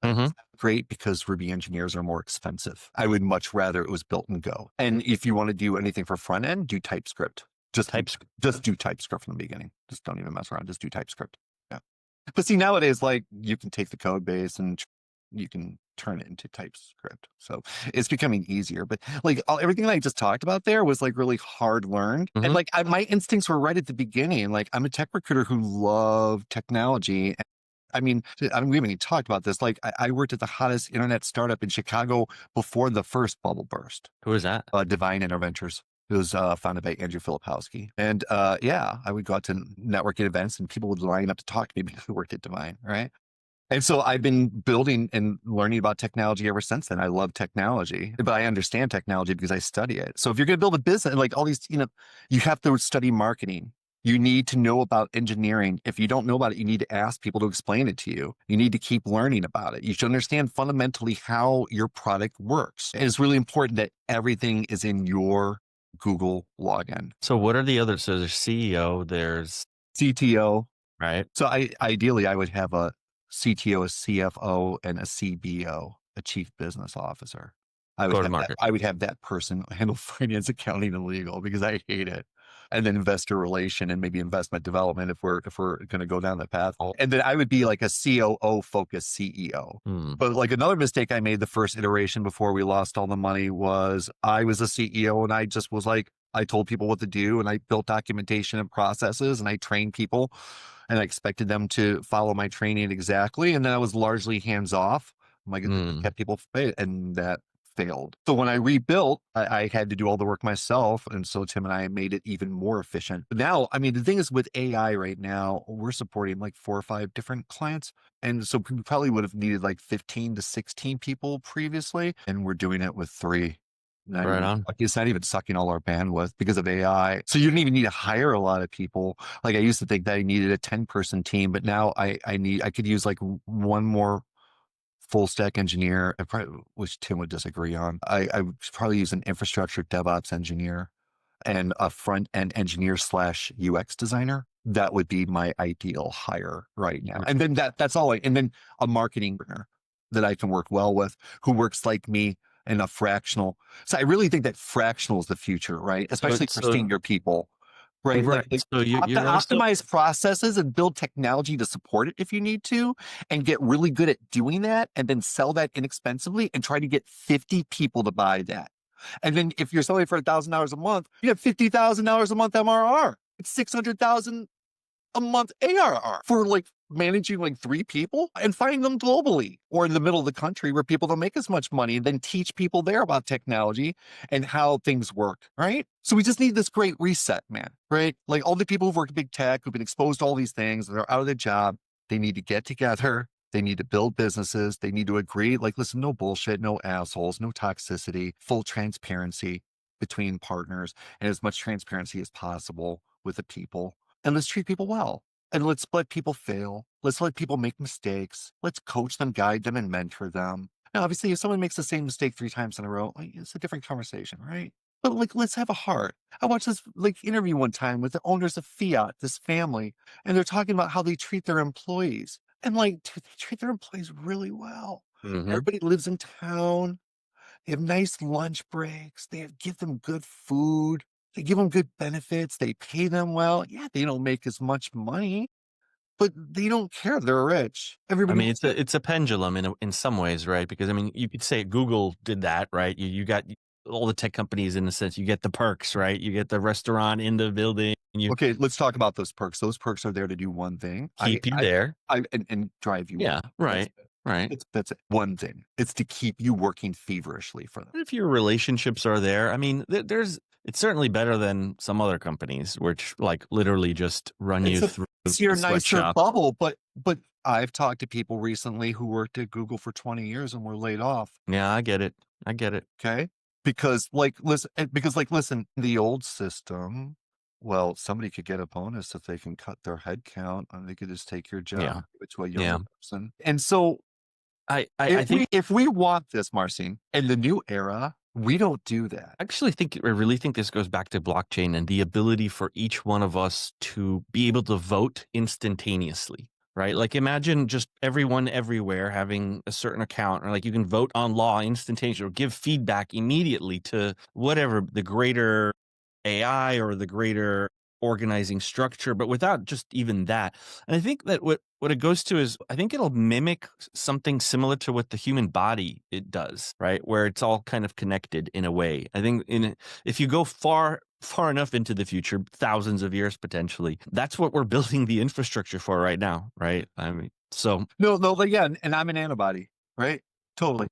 It's great because Ruby engineers are more expensive. I would much rather it was built in Go. And if you want to do anything for front end, do TypeScript. Just do TypeScript from the beginning. Just don't even mess around. Just do TypeScript. Yeah. But see, nowadays, like you can take the code base and you can turn it into TypeScript. So it's becoming easier. But like everything that I just talked about there was like really hard learned. And like my instincts were right at the beginning. Like I'm a tech recruiter who loved technology. I mean, we haven't even talked about this. Like I worked at the hottest internet startup in Chicago before the first bubble burst. Who is that? Divine Interventures. It was founded by Andrew Filipowski. And yeah, I would go out to networking events and people would line up to talk to me because we worked at Divine, right? And so I've been building and learning about technology ever since then. I love technology, but I understand technology because I study it. So if you're going to build a business, like all these, you have to study marketing. You need to know about engineering. If you don't know about it, you need to ask people to explain it to you. You need to keep learning about it. You should understand fundamentally how your product works. And it's really important that everything is in your Google login. So what are the others? So there's CEO, there's CTO. Right. So ideally I would have a CTO, a CFO, and a CBO, a chief business officer. I would have that person handle finance, accounting, and legal because I hate it. And then investor relation and maybe investment development if we're going to go down that path. And then I would be like a COO focused CEO. But like another mistake I made the first iteration before we lost all the money was I was a CEO and I just was like, I told people what to do and I built documentation and processes and I trained people and I expected them to follow my training exactly. And then I was largely hands off. I kept people and that failed. So when I rebuilt, I had to do all the work myself. And so Tim and I made it even more efficient. But now, I mean, the thing is with AI right now, we're supporting like 4 or 5 different clients. And so we probably would have needed like 15 to 16 people previously. And we're doing it with 3. It's not even sucking all our bandwidth because of AI. So you don't even need to hire a lot of people. Like I used to think that I needed a 10-person team, but now I could use like one more full stack engineer, which Tim would disagree on. I would probably use an infrastructure DevOps engineer and a front end engineer / UX designer. That would be my ideal hire right now. And then that's all. And then a marketing partner that I can work well with who works like me in a fractional. So I really think that fractional is the future, right? Especially for senior people. Right. So optimize processes and build technology to support it if you need to, and get really good at doing that and then sell that inexpensively and try to get 50 people to buy that. And then if you're selling for $1,000 a month, you have $50,000 a month MRR. It's $600,000 a month ARR for like managing like 3 people and find them globally or in the middle of the country where people don't make as much money and then teach people there about technology and how things work, right? So we just need this great reset, man, right? Like all the people who've worked in big tech, who've been exposed to all these things, they're out of their job. They need to get together. They need to build businesses. They need to agree, like, listen, no bullshit, no assholes, no toxicity, full transparency between partners and as much transparency as possible with the people. And let's treat people well. And let's let people fail. Let's let people make mistakes. Let's coach them, guide them, and mentor them. Now, obviously, if someone makes the same mistake 3 times in a row, like, it's a different conversation, right? But like, let's have a heart. I watched this like interview one time with the owners of Fiat, this family, and they're talking about how they treat their employees. And like, dude, they treat their employees really well. Everybody lives in town. They have nice lunch breaks. Give them good food. They give them good benefits. They pay them well. Yeah, they don't make as much money, but they don't care. They're rich. Everybody. I mean, it's a pendulum in some ways, right? Because I mean, you could say Google did that, right? You got all the tech companies in a sense. You get the perks, right? You get the restaurant in the building. Okay, let's talk about those perks. Those perks are there to do one thing: keep you there, and drive you. Yeah, up. right. Right. That's it. One thing. It's to keep you working feverishly for them. If your relationships are there, I mean, It's certainly better than some other companies, which like literally just run you It's a through fancier, a nicer sweatshop. bubble, but I've talked to people recently who worked at Google for 20 years and were laid off. Yeah, I get it. I get it. Okay. Because listen, the old system, well, somebody could get a bonus if they can cut their head count and they could just take your job Yeah. and give it to a Yeah. younger person. And so I think if we want this, Marcin, in the new era, we don't do that. I really think this goes back to blockchain and the ability for each one of us to be able to vote instantaneously, right? Like imagine just everyone everywhere having a certain account, or like you can vote on law instantaneously or give feedback immediately to whatever the greater AI or the greater organizing structure, but without just even that. And I think that what it goes to is I think it'll mimic something similar to what the human body it does, right? Where it's all kind of connected in a way. I think if you go far enough into the future, thousands of years potentially, that's what we're building the infrastructure for right now, right? I mean, so No, no, like, yeah, and I'm an antibody, right? Totally.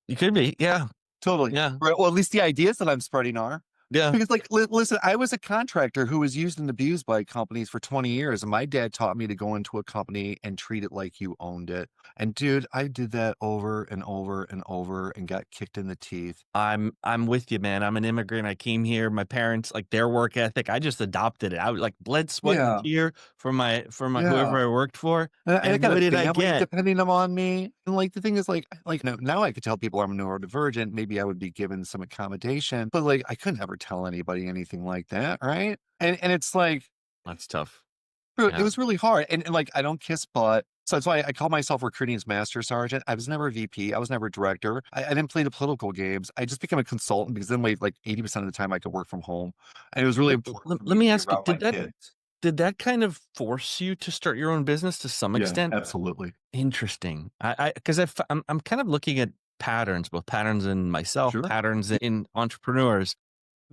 you could be, yeah, Totally. yeah, Right. Well, at least the ideas that I'm spreading are. yeah. Because, like, listen, I was a contractor who was used and abused by companies for 20 years. And my dad taught me to go into a company and treat it like you owned it. And dude, I did that over and over and over and got kicked in the teeth. I'm with you, man. I'm an immigrant. I came here. My parents, like their work ethic, I just adopted it. I was like bled, sweat, and Yeah. tear for my Yeah. whoever I worked for. And I And got a what did I family get? depending on me. And like the thing is, like now I could tell people I'm neurodivergent. Maybe I would be given some accommodation, but like I couldn't ever tell anybody anything like that, right? And it's like That's tough. it Yeah. was really hard. And like I don't kiss butt. So that's why I call myself recruiting as master sergeant. I was never a VP. I was never a director. I didn't play the political games. I just became a consultant because then like 80% of the time I could work from home. And it was really important for Let me to me be ask you, around my kids. did that kind of force you to start your own business to some Yeah, extent? absolutely. Interesting. Because I'm kind of looking at patterns, both patterns in myself, Sure. patterns in entrepreneurs,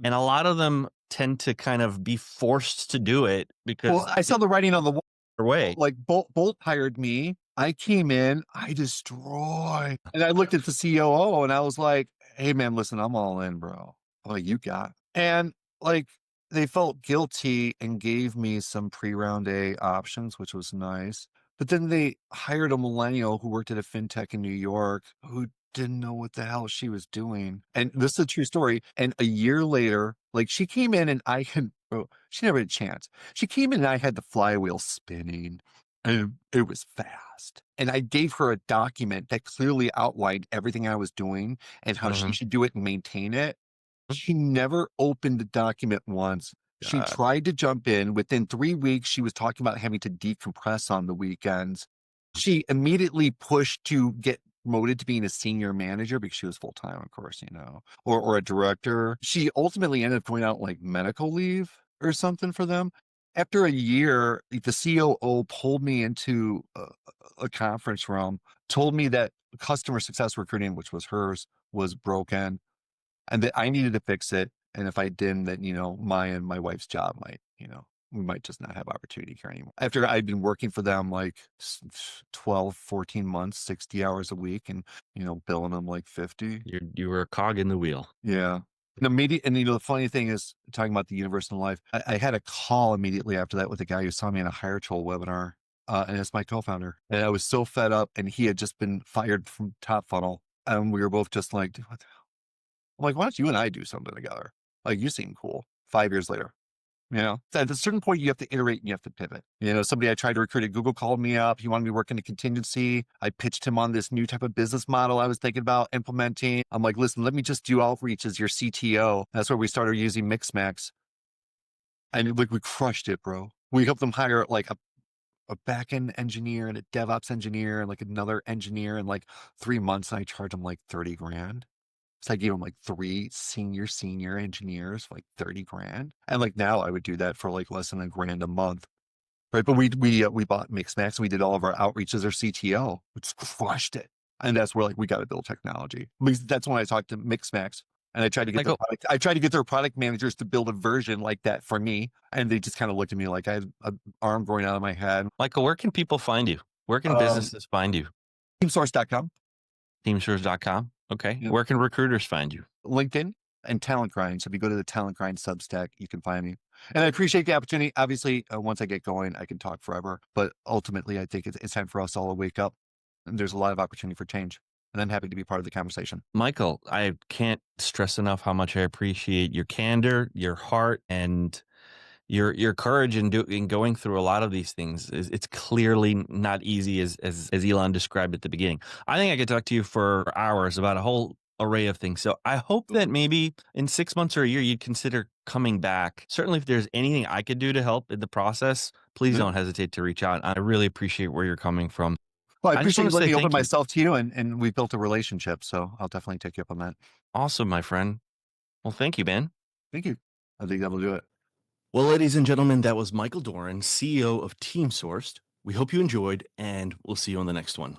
and a lot of them tend to kind of be forced to do it Well, because I saw the writing on the their way. like Bolt hired me. I came in, I destroyed. And I looked at the COO and I was like, hey man, listen, I'm all in, bro. I'm like, you got it. And like they felt guilty and gave me some pre-round A options, which was nice. But then they hired a millennial who worked at a fintech in New York who didn't know what the hell she was doing. And this is a true story. And a year later, like she came in and I had, oh, she never had a chance. She came in and I had the flywheel spinning and it was fast. And I gave her a document that clearly outlined everything I was doing and how she Mhm. should do it and maintain it. She never opened the document once. She God. tried to jump in. Within 3 weeks, she was talking about having to decompress on the weekends. She immediately pushed to get promoted to being a senior manager because she was full time, of course, or a director. She ultimately ended up going out like medical leave or something for them. After a year, the COO pulled me into a conference room, told me that customer success recruiting, which was hers, was broken and that I needed to fix it. And if I didn't, then, my and my wife's job might, we might just not have opportunity here anymore. After I'd been working for them like 12, 14 months, 60 hours a week and, billing them like 50. You were a cog in the wheel. Yeah. And the funny thing is, talking about the universal life, I had a call immediately after that with a guy who saw me in a Hire Tool webinar. And it's my co-founder. And I was so fed up and he had just been fired from Top Funnel. And we were both just like, dude, what the I'm like, why don't you and I do something together? Like, you seem cool. 5 years later, so at a certain point, you have to iterate and you have to pivot. Somebody I tried to recruit at Google called me up. He wanted me to work in a contingency. I pitched him on this new type of business model I was thinking about implementing. I'm like, listen, let me just do outreach as your CTO. That's where we started using Mixmax. And like, we crushed it, bro. We helped them hire like a back-end engineer and a DevOps engineer and like another engineer in like 3 months. And I charged them like 30 grand. So I gave him like 3 senior engineers for like 30 grand. And like now I would do that for like less than a grand a month. Right. But we bought Mixmax and we did all of our outreach as our CTO, which crushed it. And that's where like we got to build technology. Because that's when I talked to Mixmax and I tried to get Michael, their product managers to build a version like that for me. And they just kind of looked at me like I had an arm growing out of my head. Michael, where can people find you? Where can Um, businesses find you? TeamSourced.com. TeamSourced.com. Okay. Yeah. Where can recruiters find you? LinkedIn. and Talent Grind. So if you go to the Talent Grind Substack, you can find me. And I appreciate the opportunity. Obviously, once I get going, I can talk forever. But ultimately, I think it's time for us all to wake up. And there's a lot of opportunity for change. And I'm happy to be part of the conversation. Michael, I can't stress enough how much I appreciate your candor, your heart, and your courage in going through a lot of these things. It's clearly not easy as Elon described at the beginning. I think I could talk to you for hours about a whole array of things. So I hope that maybe in 6 months or a year you'd consider coming back. Certainly, if there's anything I could do to help in the process, please don't hesitate to reach out. I really appreciate where you're coming from. Well, I I just appreciate want you to letting say me open thank you. myself to you, and we built a relationship. So I'll definitely take you up on that. Awesome, my friend. Well, thank you, man. Thank you. I think that'll do it. Well, ladies and gentlemen, that was Michael Doran, CEO of TeamSourced. We hope you enjoyed, and we'll see you on the next one.